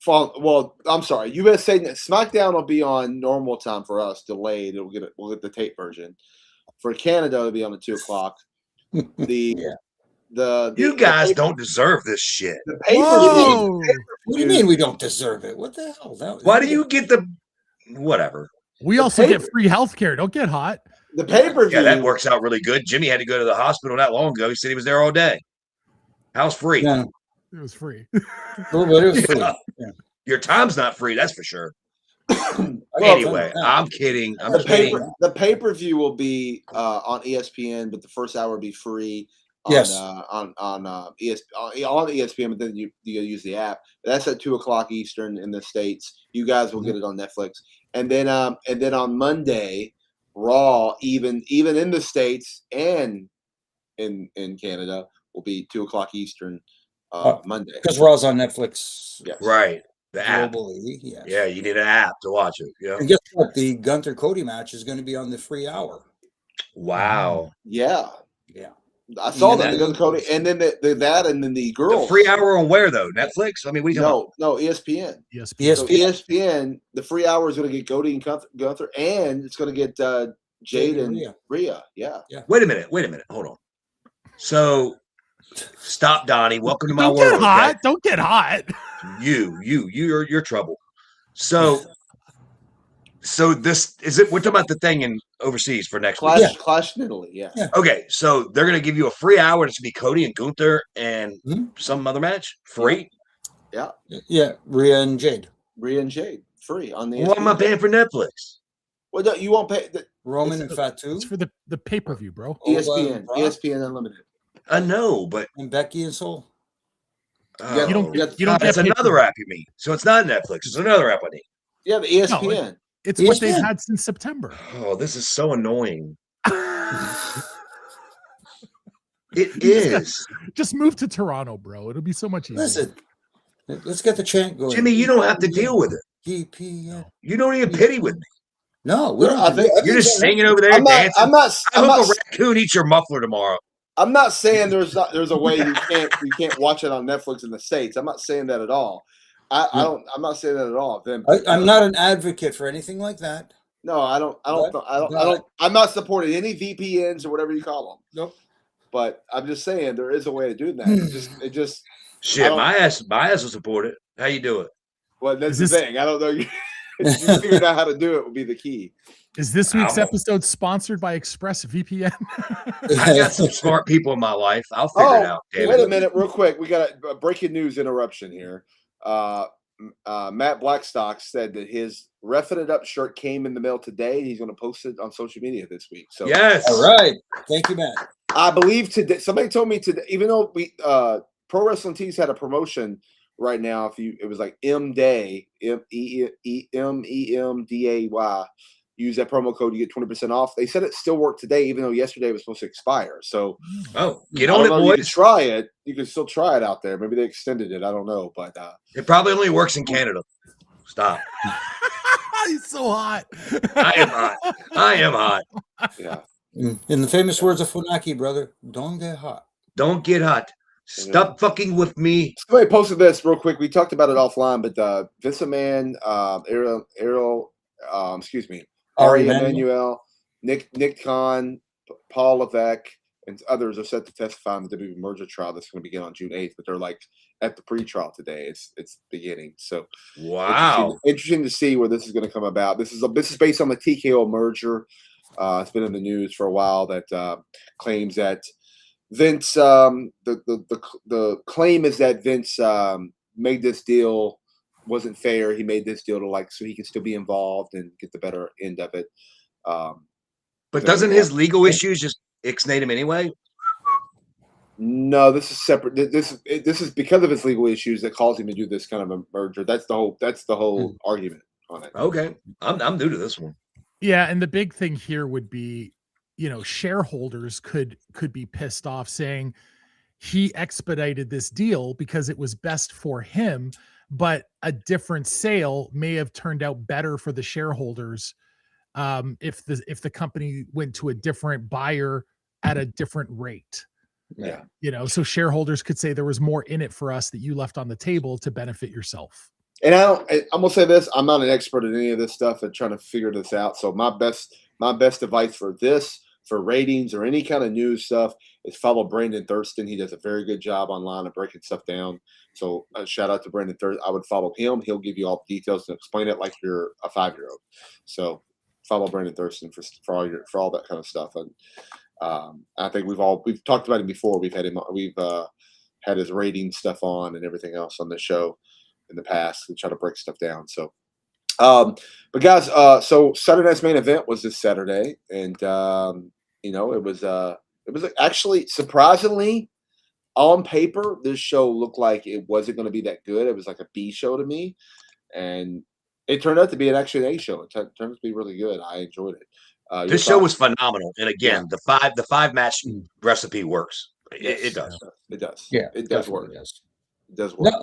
I'm sorry. USA SmackDown will be on normal time for us, delayed. We'll get the tape version. For Canada, it'll be on the 2:00. You guys don't deserve this shit. The pay-per-view. Whoa! What do you mean we don't deserve it? What the hell? Why do you get the whatever? We also get free healthcare. Don't get hot. The pay-per-view. Yeah, that works out really good. Jimmy had to go to the hospital not long ago. He said he was there all day. How's free? Yeah. It was free. Well, but it was free. Yeah. Your time's not free, that's for sure. Well, Anyway, I'm kidding. I'm kidding. The pay-per-view will be on ESPN, but the first hour will be free. Yes. On ESPN, but then you use the app. That's at 2:00 Eastern in the States. You guys will get it on Netflix, and then on Monday, Raw, even in the States and in Canada, will be 2:00 Eastern Monday. Because Raw's on Netflix. Yes. Right. The app. Globally, yes. Yeah, you need an app to watch it. Yeah. And guess what? The Gunther Cody match is going to be on the free hour. Wow. Yeah. Yeah. I saw Yeah, that. The Cody, and then the girls. The free hour on where though? Netflix? I mean, we no ESPN. ESPN. So ESPN, the free hour is going to get Cody and Gunther, and it's going to get Jade and Rhea. Yeah. Wait a minute. Hold on. So stop, Donnie. Welcome to my Don't world. get hot. Okay? Don't get hot. You're trouble. So this is it. We're talking about the thing in overseas for next week. Clash in Italy. Yeah. Okay, so they're gonna give you a free hour. It's gonna be Cody and Gunther and some other match free. Yeah. Yeah. Rhea and Jade. Rhea and Jade free on the. Why am I paying for Netflix? Well, no, you won't pay. Roman and Fatu. It's for the pay-per-view, bro. ESPN Unlimited. I know, but And Becky and Soul. You don't get That's another app you mean. So it's not Netflix. It's another app I need. Yeah, the ESPN. No, it's what they've had since September. Oh, this is so annoying. It is. Just move to Toronto, bro. It'll be so much easier. Listen, let's get the chant going. Jimmy, you don't have to deal with it. GPN. You don't even pity with me. No, we don't. I think- You're just singing over there, dancing. I hope a raccoon eats your muffler tomorrow. I'm not saying there's a way you can't watch it on Netflix in the States. I'm not saying that at all. I'm not saying that at all. I'm not an advocate for anything like that. No, I'm not supporting any VPNs or whatever you call them. Nope. But I'm just saying there is a way to do that. It just Shit, my ass will support it. How you do it? Well, that's the thing. I don't know. You figured out how to do it would be the key. Is this week's episode sponsored by ExpressVPN? I got some smart people in my life. I'll figure it out. Wait a minute, real quick. We got a breaking news interruption here. Matt Blackstock said that his Refin It Up shirt came in the mail today. He's going to post it on social media this week. So yes, all right. Thank you, Matt. I believe today. Somebody told me today. Even though we Pro Wrestling Tees had a promotion right now, it was like M Day, MEMDAY. Use that promo code, you get 20% off. They said it still worked today, even though yesterday was supposed to expire. So, get on it, boys. You can try it. You can still try it out there. Maybe they extended it. I don't know, but it probably only works in Canada. Stop. He's so hot. I am hot. Yeah. In the famous words of Funaki, brother, don't get hot. Don't get hot. Stop fucking with me. Somebody posted this real quick. We talked about it offline, but Vince McMahon, Ari Emanuel, Nick Khan, Paul Levesque, and others are set to testify in the WWE merger trial that's going to begin on June 8th, but they're like at the pre-trial today. It's beginning. So wow. Interesting to see where this is going to come about. This is based on the TKO merger. It's been in the news for a while that claims that Vince the claim is that Vince made this deal wasn't fair. He made this deal so he could still be involved and get the better end of it. But doesn't his legal issues just ixnate him anyway? No, this is separate. This is because of his legal issues that caused him to do this kind of a merger. That's the whole argument on it. Okay, I'm new to this one. Yeah, and the big thing here would be, shareholders could be pissed off saying he expedited this deal because it was best for him, but a different sale may have turned out better for the shareholders if the company went to a different buyer at a different rate. Yeah. So shareholders could say there was more in it for us that you left on the table to benefit yourself. And I'm gonna say this: I'm not an expert in any of this stuff and trying to figure this out. So my best advice for ratings or any kind of news stuff is follow Brandon Thurston. He does a very good job online of breaking stuff down. So shout out to Brandon Thurston. I would follow him. He'll give you all the details and explain it like you're a 5-year-old. So follow Brandon Thurston for all that kind of stuff. And I think we've talked about him before. We've had his rating stuff on and everything else on the show in the past and try to break stuff down. So, but guys, so Saturday night's main event was this Saturday, and it was actually surprisingly on paper this show looked like it wasn't going to be that good. It was like a B show to me, and it turned out to be actually an A show. It turned out to be really good. I enjoyed it. This show was phenomenal, and again, the five match recipe works. It does. It does. Yeah, it does work. It does work.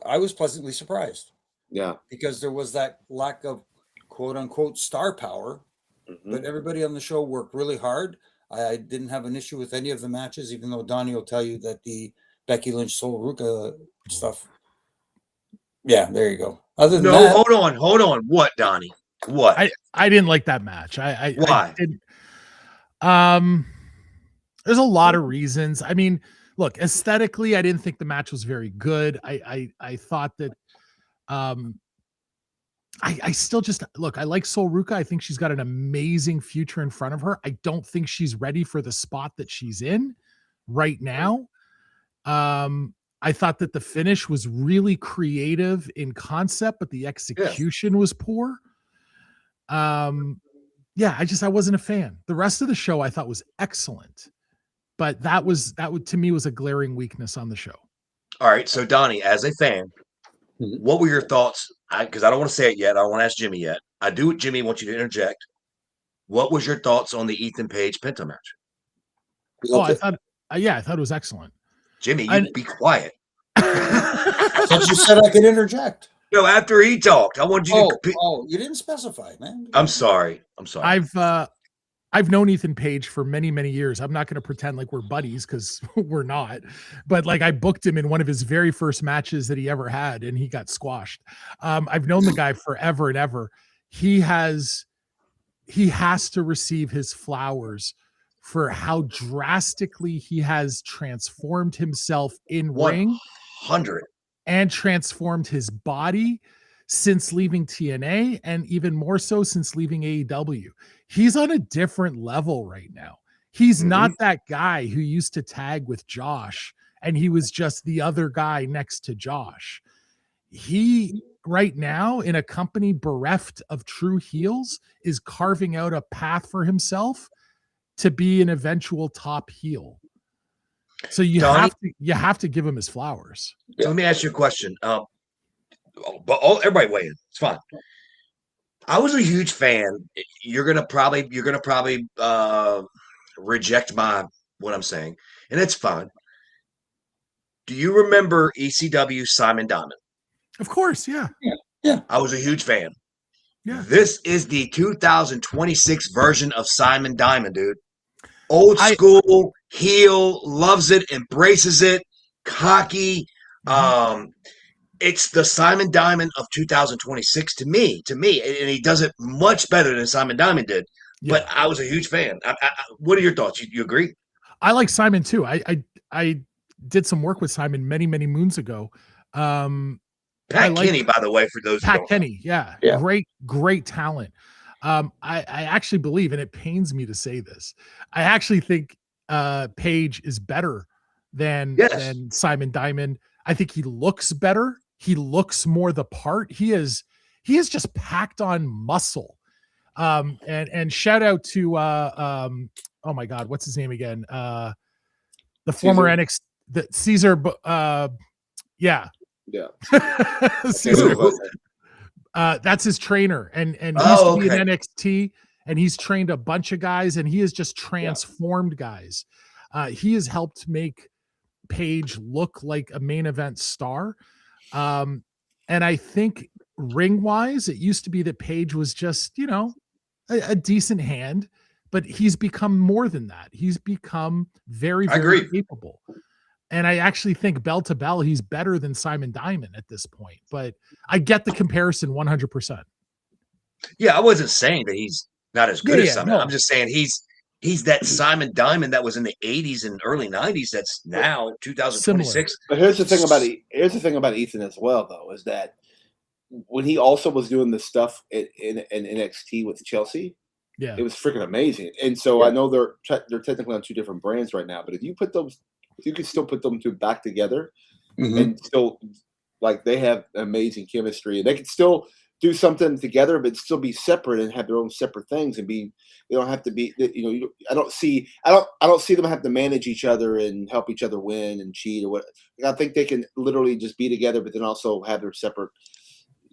I was pleasantly surprised. Yeah, because there was that lack of quote unquote star power, but everybody on the show worked really hard. I didn't have an issue with any of the matches, even though Donnie will tell you that the Becky Lynch Sol Ruka stuff. Yeah, there you go. Other than that, hold on. What, Donnie? What? I didn't like that match. Why? There's a lot of reasons. I mean, look, aesthetically, I didn't think the match was very good. I thought that I still just look, I like Sol Ruka. I think she's got an amazing future in front of her. I don't think she's ready for the spot that she's in right now. I thought that the finish was really creative in concept, but the execution was poor. I wasn't a fan. The rest of the show I thought was excellent, but that to me was a glaring weakness on the show. All right. So Donnie, as a fan, what were your thoughts? Because I don't want to say it yet. I don't want to ask Jimmy yet. I do. Jimmy, want you to interject. What was your thoughts on the Ethan Page Penta match? Oh, I thought it was excellent. Jimmy, you be quiet. Since you said I could interject. No, after he talked, I want you to. Oh, you didn't specify, man. I'm sorry. I've known Ethan Page for many, many years. I'm not going to pretend like we're buddies because we're not. But like I booked him in one of his very first matches that he ever had, and he got squashed. I've known the guy forever and ever. He has to receive his flowers for how drastically he has transformed himself in ring 100 and transformed his body since leaving TNA, and even more so since leaving AEW. He's on a different level right now. He's not that guy who used to tag with Josh and he was just the other guy next to Josh. He right now, in a company bereft of true heels, is carving out a path for himself to be an eventual top heel. So you have to give him his flowers. So let me ask you a question. But everybody weigh in. It's fine. I was a huge fan. You're gonna probably reject what I'm saying, and it's fine. Do you remember ECW Simon Diamond? Of course, yeah. I was a huge fan. Yeah. This is the 2026 version of Simon Diamond, dude. Old school, heel, loves it, embraces it, cocky. It's the Simon Diamond of 2026 to me, and he does it much better than Simon Diamond did. Yeah. But I was a huge fan. What are your thoughts? You agree? I like Simon too. I did some work with Simon many, many moons ago. Pat Kenny, by the way, for those Pat Kenny, yeah, great talent. I actually believe, and it pains me to say this, I actually think Page is better than Simon Diamond. I think he looks better. He looks more the part. He is just packed on muscle. And shout out to oh my God, what's his name again? The former NXT, the Caesar. Yeah. Caesar. That's his trainer, and he used to be in NXT, and he's trained a bunch of guys, and he has just transformed guys. He has helped make Paige look like a main event star. And I think ring wise, it used to be that Paige was just, you know, a decent hand, but he's become more than that. He's become very, very capable. And I actually think bell to bell, he's better than Simon Diamond at this point. But I get the comparison 100%. Yeah, I wasn't saying that he's not as good as Simon. No. I'm just saying he's that Simon Diamond that was in the 80s and early 90s. That's now 2026. But here's the thing about Ethan as well, though, is that when he also was doing the stuff in NXT with Chelsea, it was freaking amazing. And so I know they're technically on two different brands right now, but if you could still put them two back together and still, like, they have amazing chemistry, and they could still do something together, but still be separate and have their own separate things and be. They don't have to be. You know, I don't see them have to manage each other and help each other win and cheat or what. I think they can literally just be together, but then also have their separate,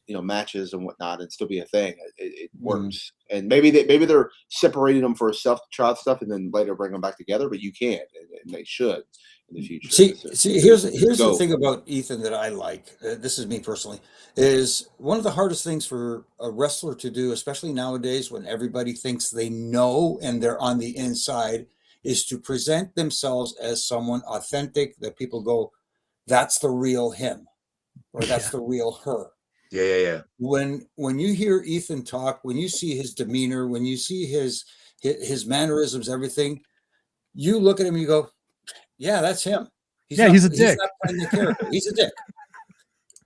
you know, matches and whatnot, and still be a thing. It works. And maybe they're separating them for self-child stuff, and then later bring them back together. But you can't, and they should in the future. See, here's the thing about Ethan that I like. This is me personally. Is one of the hardest things for a wrestler to do, especially nowadays when everybody thinks they know and they're on the inside, is to present themselves as someone authentic that people go, that's the real him, or that's the real her. Yeah. When you hear Ethan talk, when you see his demeanor, when you see his mannerisms, everything, you look at him and you go, yeah, that's him. He's a dick. He's not playing the character. He's a dick.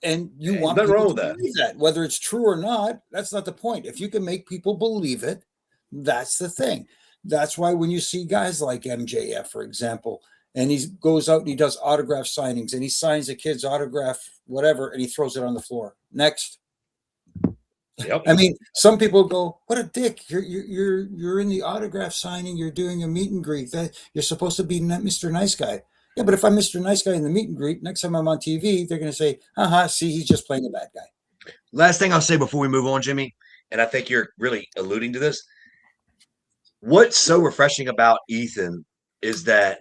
And you want people to believe that. Whether it's true or not, that's not the point. If you can make people believe it, that's the thing. That's why when you see guys like MJF, for example, and he goes out and he does autograph signings and he signs a kid's autograph, whatever, and he throws it on the floor. Next. Yep. I mean, some people go, "What a dick! You're in the autograph signing. You're doing a meet and greet. That you're supposed to be Mr. Nice Guy." Yeah, but if I'm Mr. Nice Guy in the meet and greet, next time I'm on TV, they're going to say, see, he's just playing the bad guy. Last thing I'll say before we move on, Jimmy, and I think you're really alluding to this. What's so refreshing about Ethan is that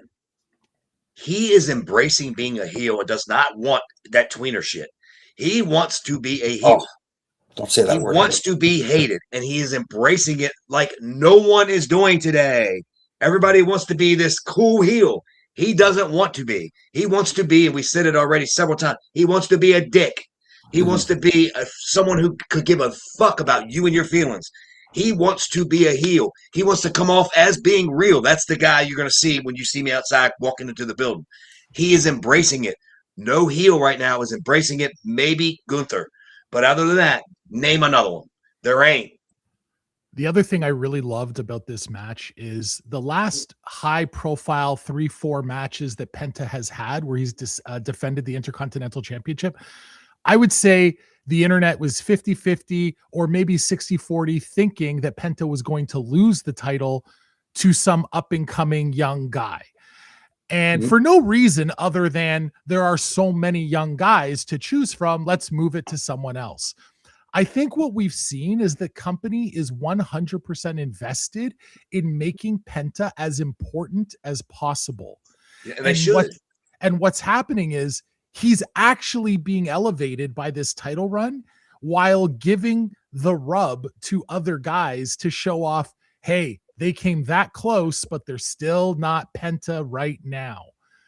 he is embracing being a heel and does not want that tweener shit. He wants to be a heel. Oh, don't say that word. He wants to be hated, and he is embracing it like no one is doing today. Everybody wants to be this cool heel. He doesn't want to be. He wants to be, and we said it already several times, he wants to be a dick. He wants to be someone who could give a fuck about you and your feelings. He wants to be a heel. He wants to come off as being real. That's the guy you're going to see when you see me outside walking into the building. He is embracing it. No heel right now is embracing it. Maybe Gunther. But other than that, name another one. There ain't. The other thing I really loved about this match is the last high-profile 3-4 matches that Penta has had where he's defended the Intercontinental Championship. I would say the internet was 50-50 or maybe 60-40 thinking that Penta was going to lose the title to some up-and-coming young guy. And for no reason other than there are so many young guys to choose from, let's move it to someone else. I think what we've seen is the company is 100% invested in making Penta as important as possible. Yeah, and they should. What's happening is he's actually being elevated by this title run while giving the rub to other guys to show off, hey, they came that close, but they're still not Penta right now.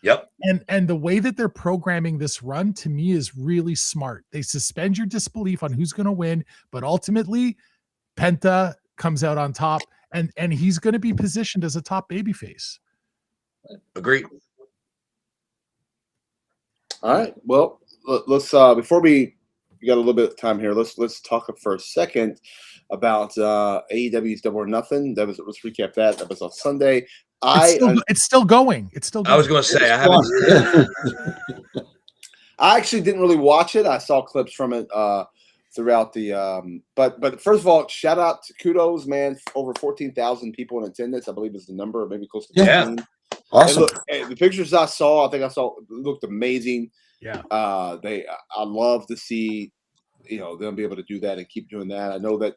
Yep. And the way that they're programming this run to me is really smart. They suspend your disbelief on who's going to win, but ultimately Penta comes out on top and he's going to be positioned as a top babyface. Agreed. All right. Well, let's before we got a little bit of time here, let's talk for a second about AEW's Double or Nothing. Let's recap that. That was on Sunday. It's still going. I was going to say I haven't. I actually didn't really watch it. I saw clips from it throughout the but first of all, shout out to kudos, man. Over 14,000 people in attendance, I believe is the number, or maybe close to 15. Awesome. The pictures I saw, looked amazing. Yeah. I love to see, them be able to do that and keep doing that. I know that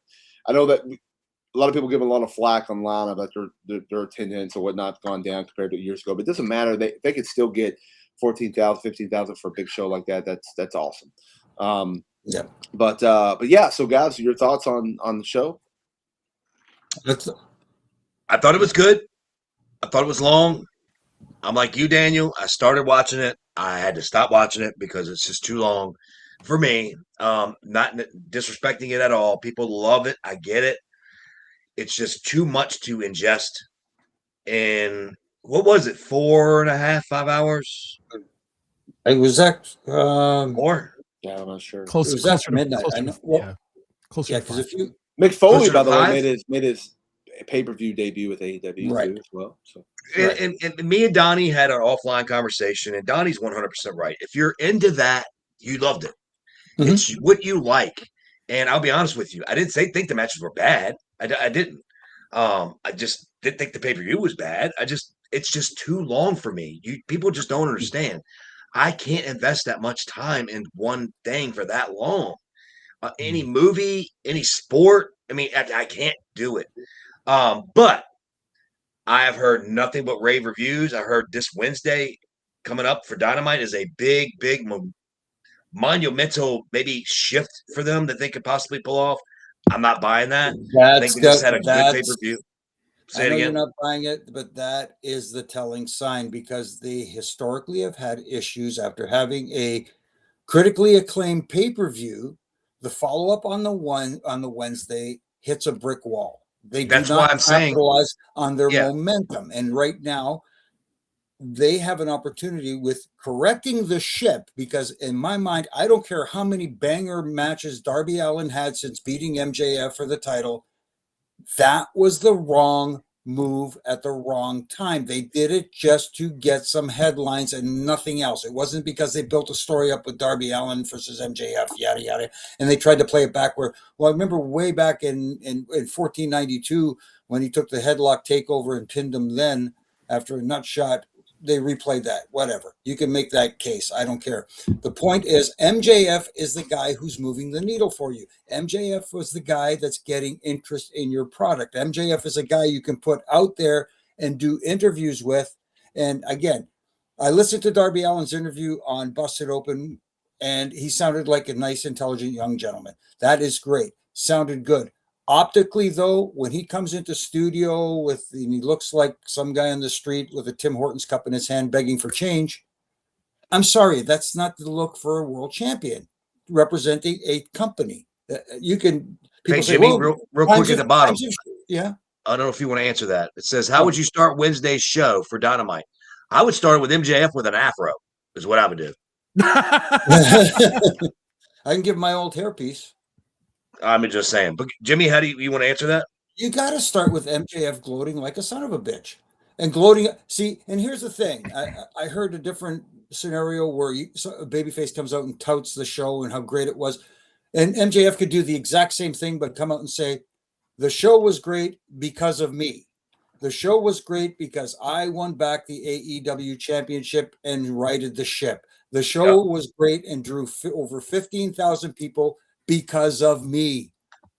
a lot of people give a lot of flack online about their attendance or whatnot gone down compared to years ago, but it doesn't matter. They could still get 14,000, 15,000 for a big show like that. That's awesome. Yeah. But yeah. So guys, your thoughts on the show? I thought it was good. I thought it was long. I'm like you, Daniel. I started watching it. I had to stop watching it because it's just too long for me. Not disrespecting it at all. People love it. I get it. It's just too much to ingest. And what was it? 4.5, 5 hours? It was that More? Yeah, I'm not sure. It was after midnight. I know. Yeah. Closer. Yeah, to because 5. if you Mick Foley, Closer by to the way, 5? made his pay-per-view debut with AEW Right. too, as well. So And me and Donnie had an offline conversation, and Donnie's 100% right. If you're into that, you loved it. Mhm. It's what you like. And I'll be honest with you, I didn't think the matches were bad. I didn't. I just didn't think the pay-per-view was bad. It's just too long for me. People just don't understand. I can't invest that much time in one thing for that long. Any movie, any sport, I mean, I can't do it. But I have heard nothing but rave reviews. I heard this Wednesday coming up for Dynamite is a big monumental maybe shift for them that they could possibly pull off. I'm not buying that. I think they just had a good pay-per-view. Say I it know again. you're not buying it, but that is the telling sign because they historically have had issues after having a critically acclaimed pay-per-view. The follow-up on the Wednesday hits a brick wall. They do That's why not I'm saying- capitalize on their Yeah. momentum. And right now, they have an opportunity with correcting the ship because in my mind, I don't care how many banger matches Darby Allin had since beating MJF for the title. That was the wrong move at the wrong time. They did it just to get some headlines and nothing else. It wasn't because they built a story up with Darby Allin versus MJF, yada, yada. And they tried to play it backward. Well, I remember way back in 1492 when he took the headlock takeover and pinned him then after a nut shot. They replayed that, whatever. You can make that case. I don't care. The point is MJF is the guy who's moving the needle for you. MJF was the guy that's getting interest in your product. MJF is a guy you can put out there and do interviews with. And again, I listened to Darby Allin's interview on Busted Open, and he sounded like a nice, intelligent young gentleman. That is great. Sounded good. Optically, though, when he comes into studio and he looks like some guy on the street with a Tim Hortons cup in his hand begging for change, I'm sorry, that's not the look for a world champion representing a company. You can people say, Jimmy, well, real quick at the bottom. Yeah. I don't know if you want to answer that. It says, how would you start Wednesday's show for Dynamite? I would start with MJF with an afro, is what I would do. I can give my old hairpiece. I'm just saying. But Jimmy, how do you want to answer that? You got to start with MJF gloating like a son of a bitch. And gloating. See, and here's the thing. I heard a different scenario where a babyface comes out and touts the show and how great it was. And MJF could do the exact same thing, but come out and say, the show was great because of me. The show was great because I won back the AEW championship and righted the ship. The show was great and drew over 15,000 people because of me.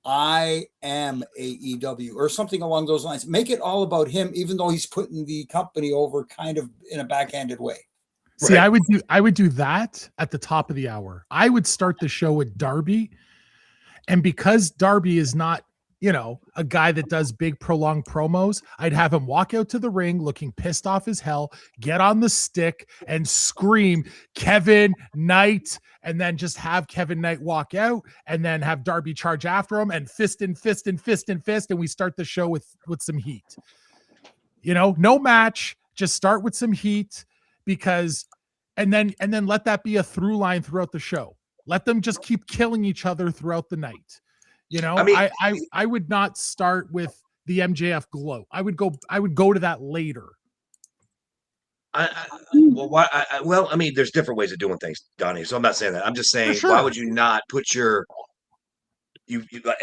I am AEW or something along those lines. Make it all about him, even though he's putting the company over kind of in a backhanded way. See, right. I would do that at the top of the hour. I would start the show with Darby. And because Darby is not, a guy that does big prolonged promos, I'd have him walk out to the ring looking pissed off as hell, get on the stick and scream Kevin Knight, and then just have Kevin Knight walk out and then have Darby charge after him and fist and fist and fist and fist. And we start the show with some heat, no match, just start with some heat and then let that be a through line throughout the show. Let them just keep killing each other throughout the night. I would not start with the MJF glow. I would go to that later. Well, there's different ways of doing things, Donnie. So I'm not saying that. I'm just saying, why would you not put your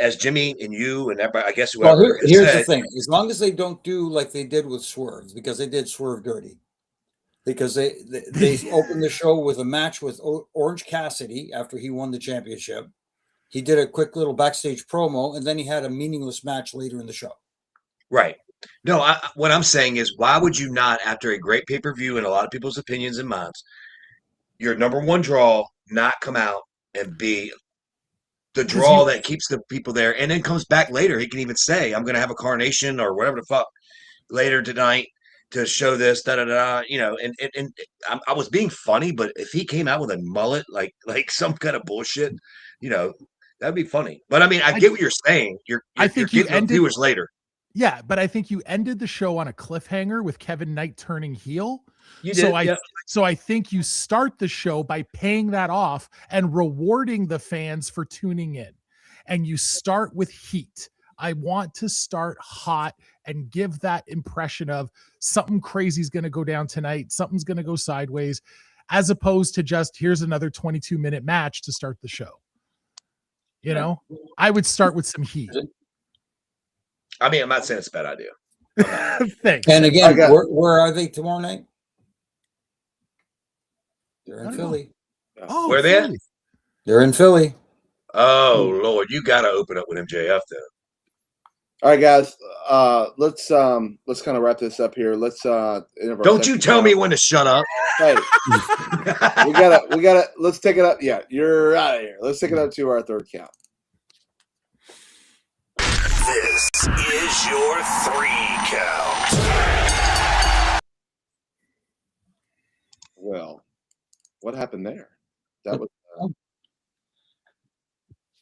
as Jimmy and you and everybody, I guess Well, whoever here's the said, thing: as long as they don't do like they did with Swerve, because they did Swerve dirty, because they opened the show with a match with Orange Cassidy after he won the championship. He did a quick little backstage promo, and then he had a meaningless match later in the show. right. No, what I'm saying is, why would you not, after a great pay-per-view and a lot of people's opinions and minds, your number one draw, not come out and be the draw that keeps the people there, and then comes back later. He can even say, I'm going to have a coronation or whatever the fuck later tonight to show this, and I was being funny, but if he came out with a mullet, like some kind of bullshit, that'd be funny. But I mean, I get what you're saying. I think you're getting viewers later. Yeah, but I think you ended the show on a cliffhanger with Kevin Knight turning heel. You did, So I think you start the show by paying that off and rewarding the fans for tuning in. And you start with heat. I want to start hot and give that impression of something crazy is going to go down tonight. Something's going to go sideways, as opposed to just here's another 22-minute match to start the show. I would start with some heat. I mean, I'm not saying it's a bad idea. Thanks. And again, where are they tomorrow night? They're in Philly. Oh, where are they at? They're in Philly. Oh Lord, you got to open up with MJF then. All right, guys. Let's kind of wrap this up here. Let's don't you tell me when to shut up. Hey, we gotta. Let's take it up. Yeah, you're out of here. Let's take it up to our third count. This is your 3 count. Well, what happened there? That was.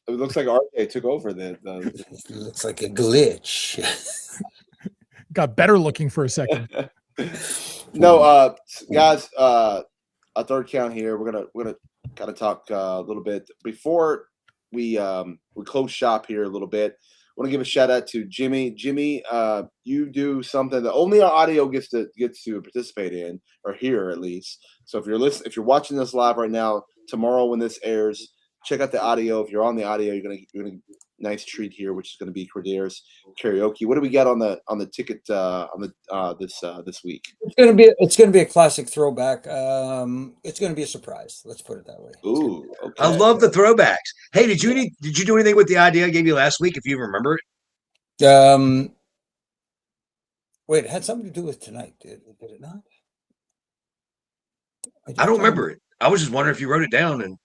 It looks like RJ took over the It looks like a glitch. Got better looking for a second. No, guys, a third count here. We're gonna kind of talk a little bit before we close shop here a little bit. I want to give a shout out to Jimmy. Jimmy, you do something that only our audio gets to participate in, or hear at least. So if you're watching this live right now, tomorrow when this airs, check out the audio. If you're on the audio, you're gonna get a nice treat here, which is gonna be Corderas karaoke. What do we got on the ticket this week? It's gonna be a classic throwback. It's gonna be a surprise. Let's put it that way. Ooh, okay. I love the throwbacks. Hey, did you do anything with the idea I gave you last week? If you remember it. Wait, it had something to do with tonight, did it not? I don't remember it. I was just wondering if you wrote it down and.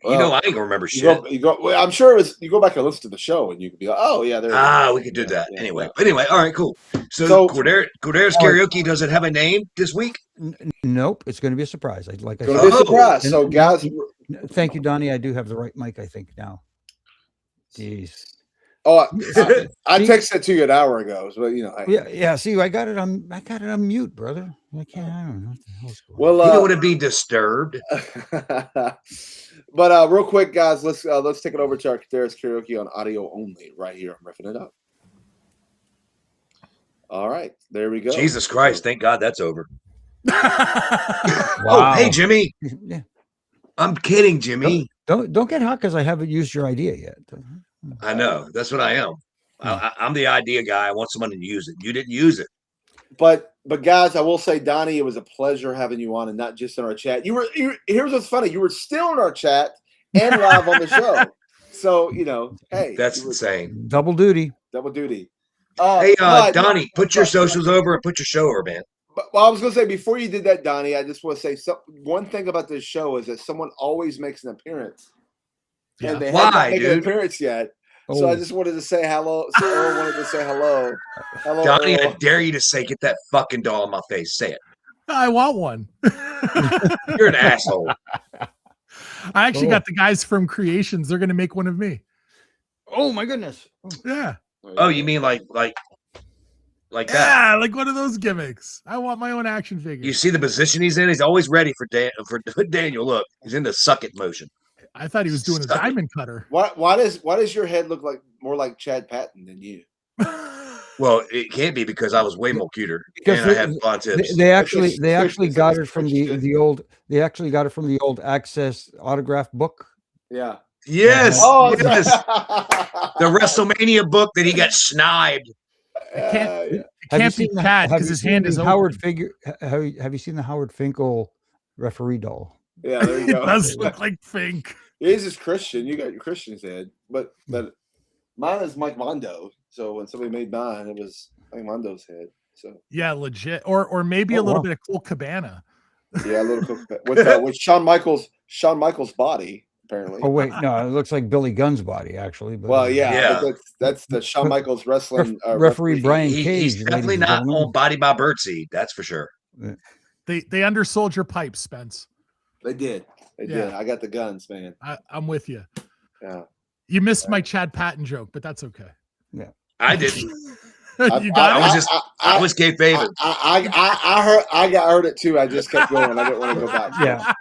I ain't gonna remember shit. I'm sure it was. You go back and listen to the show, and you could be like, "Oh yeah, there." We could do that anyway. Anyway, all right, cool. So Corderas karaoke, does it have a name this week? Nope, it's going to be a surprise. Like I said, be a surprise. So guys, thank you, Donnie. I do have the right mic, I think now. Jeez. Oh, I texted it to you an hour ago, so yeah. See, I got it on mute, brother. I don't know what the hell's going on. Well, you don't want to be disturbed. But real quick, guys, let's take it over to our Corderas karaoke on audio only right here. I'm riffing it up. All right, there we go. Jesus Christ! Thank God that's over. Wow. Oh, hey Jimmy. Yeah. I'm kidding, Jimmy. Don't get hot because I haven't used your idea yet. I know. That's what I am. I'm the idea guy. I want someone to use it. You didn't use it. But guys, I will say, Donnie, it was a pleasure having you on, and not just in our chat. Here's what's funny: you were still in our chat and live on the show. So hey, that's insane. Double duty. Hey, Donnie, put your socials over and put your show over, man. Well, I was going to say, before you did that, Donnie, I just want to say one thing about this show is that someone always makes an appearance. Yeah. And they haven't made an appearance yet. Oh. So I just wanted to say hello. So Earl wanted to say hello. Hello, Donnie, Earl. I dare you to say, get that fucking doll on my face. Say it. I want one. You're an asshole. I actually got the guys from Creations. They're going to make one of me. Oh, my goodness. Yeah. Oh, you mean like that? Yeah, like one of those gimmicks. I want my own action figure. You see the position he's in? He's always ready for Daniel. Look, he's in the suck it motion. I thought he was doing a diamond cutter. Why does your head look more like Chad Patton than you? Well, it can't be because I was way more cuter and I had blonde tips. They actually got it from the old. They actually got it from the old Access autograph book. Yeah. Yes. Oh, yes. The WrestleMania book that he got sniped. It can't, yeah. it can't be Chad because his hand is Howard open. figure. Have you seen the Howard Finkel referee doll? Yeah, there you It go. does look like Fink. He's just Christian. You got your Christian's head, but mine is Mike Mondo. So when somebody made mine, it was Mike Mondo's head. So Yeah, legit. Or maybe a little bit of Cool Cabana. yeah, a little with Shawn Michaels' body apparently. Oh wait, no, it looks like Billy Gunn's body actually. But, Well, yeah, Yeah. but that's the Shawn Michaels wrestling referee Brian He's Cage. definitely ladies and not gentlemen. on Body by Birdseed. That's for sure. They undersold your pipes, Spence. They did. They did. I got the guns, man. I'm with you. Yeah. You missed my Chad Patton joke, but that's okay. Yeah, I didn't. You got it. I was kayfabing. I heard it too. I just kept going. I didn't want to go back. yeah.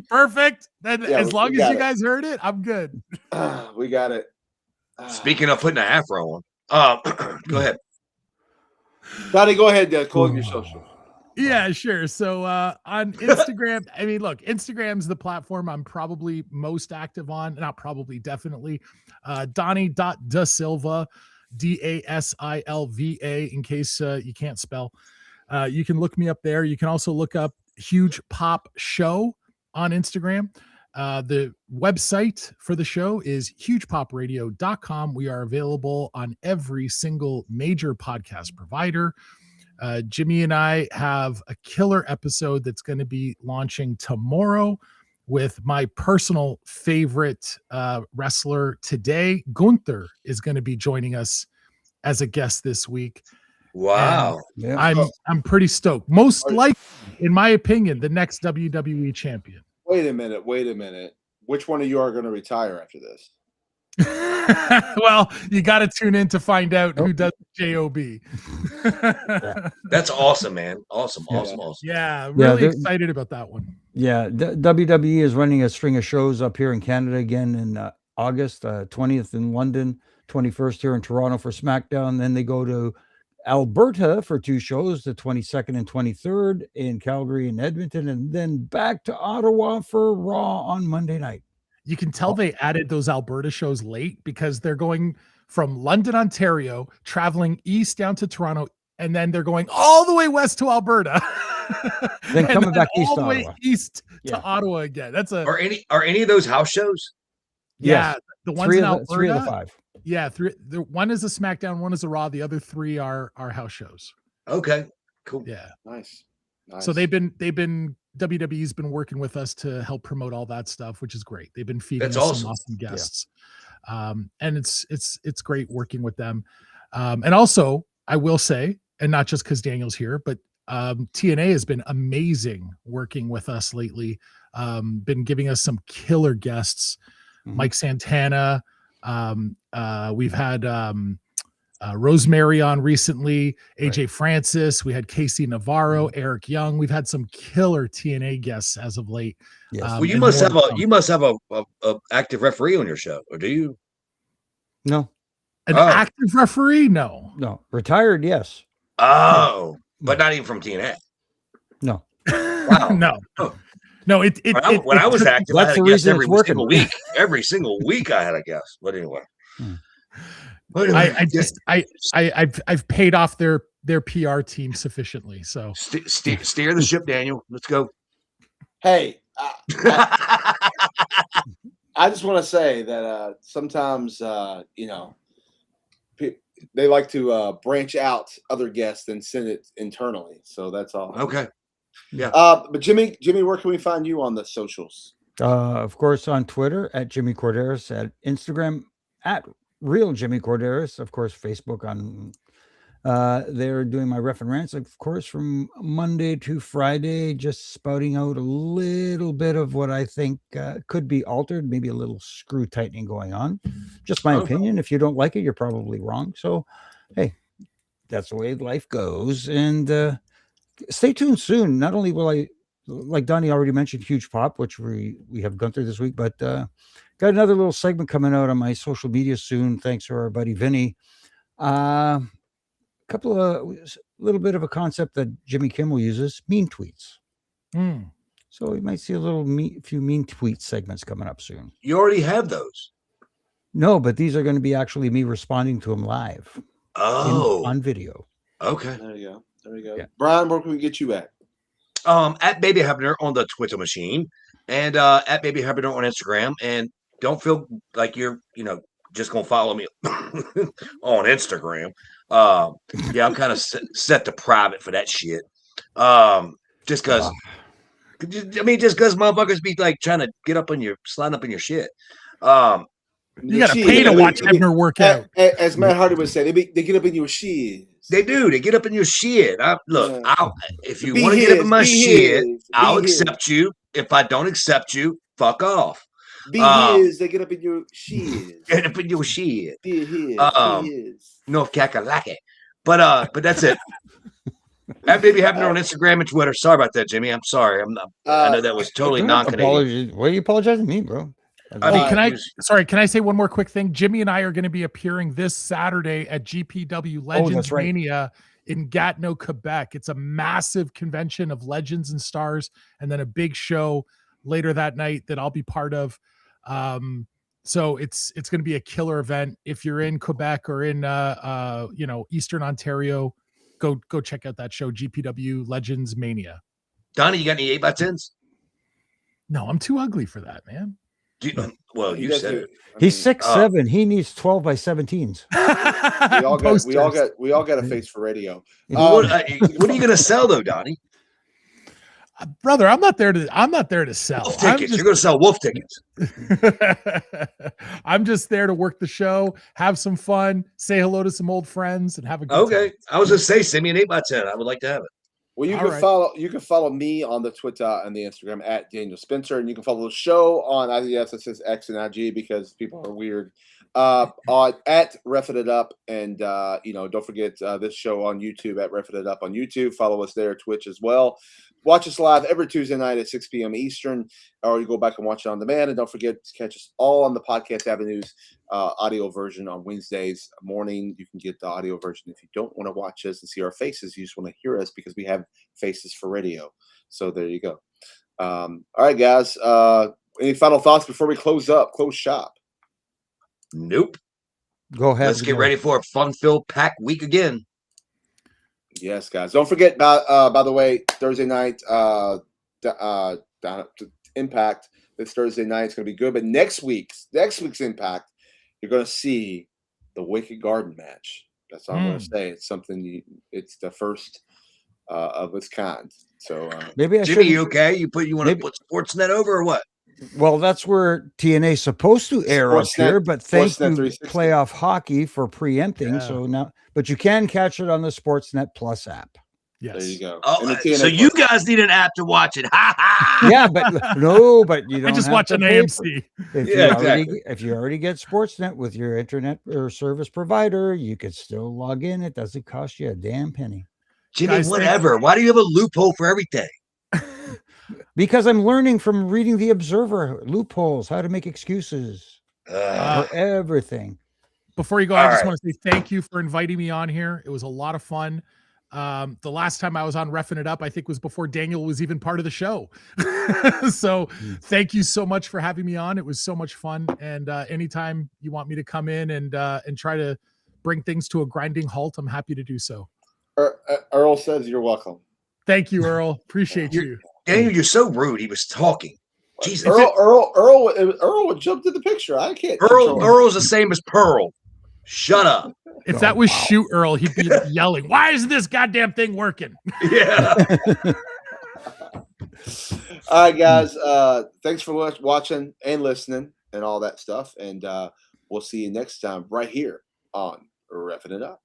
Perfect. Then Yeah, as long we as got you it. guys heard it, I'm good. We got it. Speaking of putting an afro on, go ahead. Donnie, go ahead. Close your social. Yeah, sure. So on Instagram, I mean, look, Instagram's the platform I'm probably most active on. Not probably, definitely. Donnie.DaSilva, DASILVA, in case you can't spell. You can look me up there. You can also look up Huge Pop Show on Instagram. The website for the show is hugepopradio.com. We are available on every single major podcast provider. Jimmy and I have a killer episode that's going to be launching tomorrow with my personal favorite wrestler today. Gunther is going to be joining us as a guest this week. Wow. Yeah. I'm pretty stoked. Most likely, in my opinion, the next WWE champion. Wait a minute. Which one of you are going to retire after this? Well, you got to tune in to find out who does JOB. That's awesome, man. Awesome. Yeah, really they're- excited about that one. Yeah, WWE is running a string of shows up here in Canada again in August, 20th in London, 21st here in Toronto for SmackDown. Then they go to Alberta for 2 shows, the 22nd and 23rd in Calgary and Edmonton, and then back to Ottawa for Raw on Monday night. You can tell they added those Alberta shows late because they're going from London, Ontario, traveling east down to Toronto, and then they're going all the way west to Alberta. Then And coming back east all to the way Ottawa. east Yeah. to Ottawa again. That's a Are any of those house shows? yeah. Yes. The ones 3 in of Alberta, the 3 of the 5. yeah, the one is a SmackDown, one is a Raw. The other 3 are house shows. Okay, cool. Yeah. Nice. So they've been WWE's been working with us to help promote all that stuff, which is great. They've been feeding That's us awesome. some awesome guests. And it's great working with them. And also I will say, and not just because Daniel's here, but TNA has been amazing working with us lately. Been giving us some killer guests. Mhm. Mike Santana. We've had Rosemary on recently, AJ Francis. We had Casey Navarro, Eric Young. We've had some killer TNA guests as of late. Yes. Well, you and must more have to a come. you must have a active referee on your show, or do you? No, An Oh. active referee? No. no. Retired, yes. Oh, but not even from TNA. No. Wow. No. Oh. No, When I was active, I That's had the a guest reason every it's working. single week. Every single week, I had a guest. But anyway. Hmm. I've paid off their PR team sufficiently. So steer the ship, Daniel. Let's go. Hey, I just want to say that sometimes they like to branch out other guests and send it internally. So that's all. Okay. But Jimmy, where can we find you on the socials? Of course, on Twitter at Jimmy Corderas, at Instagram at Real Jimmy Corderas, of course, Facebook on. They're doing my Refin rants, of course, from Monday to Friday, just spouting out a little bit of what I think could be altered, maybe a little screw tightening going on. Just my opinion. If you don't like it, you're probably wrong. So, hey, that's the way life goes. And stay tuned soon. Not only will I, like Donnie already mentioned, Huge Pop, which we have Gunther this week, but got another little segment coming out on my social media soon, thanks to our buddy Vinny. Little bit of a concept that Jimmy Kimmel uses, mean tweets. So you might see few mean tweet segments coming up soon. You already have those. No, but these are going to be actually me responding to them live on video. Okay. There you go. There you go. Yeah. Brian, where can we get you at? At Baby Hebner on the Twitter machine, and at Baby Hebner on Instagram. And don't feel like you're, just gonna follow me on Instagram. Yeah, I'm kind of set to private for that shit. Just because. Just because motherfuckers be like trying to slide up in your shit. You got to pay to watch Hebner work out. As Matt Hardy would say, they get up in your shit. They do. They get up in your shit. If you want to get up in my shit, I'll accept you. If I don't accept you, fuck off. They get up in your shit. Get up in your shit. Be his. North Kakalaki. But that's it. At Baby Hebner on Instagram and Twitter. Sorry about that, Jimmy. I'm sorry. I know that was totally non-Canadian. Why are you apologizing to me, bro? Can I say one more quick thing? Jimmy and I are going to be appearing this Saturday at GPW Legends Mania in Gatineau, Quebec. It's a massive convention of legends and stars, and then a big show later that night that I'll be part of. So it's going to be a killer event. If you're in Quebec or in Eastern Ontario, go check out that show, GPW Legends Mania. Donnie, you got any 8x10s? No, I'm too ugly for that, man. You said it. He's 6'7". He needs 12x17s. we all got a face for radio. What are you gonna sell though, Donnie? Brother, I'm not there to sell. Wolf tickets. You're gonna sell wolf tickets. I'm just there to work the show, have some fun, say hello to some old friends, and have a good time. I was gonna say, send me an 8x10. I would like to have it. Well, you can follow me on the Twitter and the Instagram at Daniel Spencer, and you can follow the show on X and IG because people are weird. On at Refin It Up, and don't forget this show on YouTube at Refin It Up on YouTube. Follow us there, Twitch as well. Watch us live every Tuesday night at 6 p.m. Eastern, or you go back and watch it on demand. And don't forget to catch us all on the Podcast Avenues audio version on Wednesdays morning. You can get the audio version if you don't want to watch us and see our faces. You just want to hear us because we have faces for radio. So there you go. All right, guys. Any final thoughts before we close shop? Nope. Go ahead. Let's get ready for a fun-filled packed week again. Yes, guys. Don't forget, by the way, Thursday night, Impact. This Thursday night is going to be good. But next week's Impact, you're going to see the Wicked Garden match. That's all I'm going to say. It's something. It's the first of its kind. So maybe Jimmy, you okay? You want to put Sportsnet over or what? Well, that's where TNA is supposed to air up here, but thank you, Playoff Hockey, for preempting. Yeah. So now, but you can catch it on the Sportsnet Plus app. Yes. There you go. Oh, so you guys need an app to watch it. Yeah, but you don't. I just watch an AMC. If you already get Sportsnet with your internet or service provider, you could still log in. It doesn't cost you a damn penny. Jimmy, guys, whatever. Why do you have a loophole for everything? Because I'm learning from reading the Observer loopholes, how to make excuses for everything. Before you go, I just want to say thank you for inviting me on here. It was a lot of fun. The last time I was on Refin It Up, I think was before Daniel was even part of the show. So thank you so much for having me on. It was so much fun. And anytime you want me to come in and try to bring things to a grinding halt, I'm happy to do so. Earl says you're welcome. Thank you, Earl. Appreciate you. Daniel, you're so rude. He was talking. Jesus. Earl would jump to the picture. I can't. Earl's the same as Pearl. Shut up. If that was Shoot Earl, he'd be yelling, "Why isn't this goddamn thing working?" Yeah. All right, guys. Thanks for watching and listening and all that stuff. And we'll see you next time right here on Refin It Up.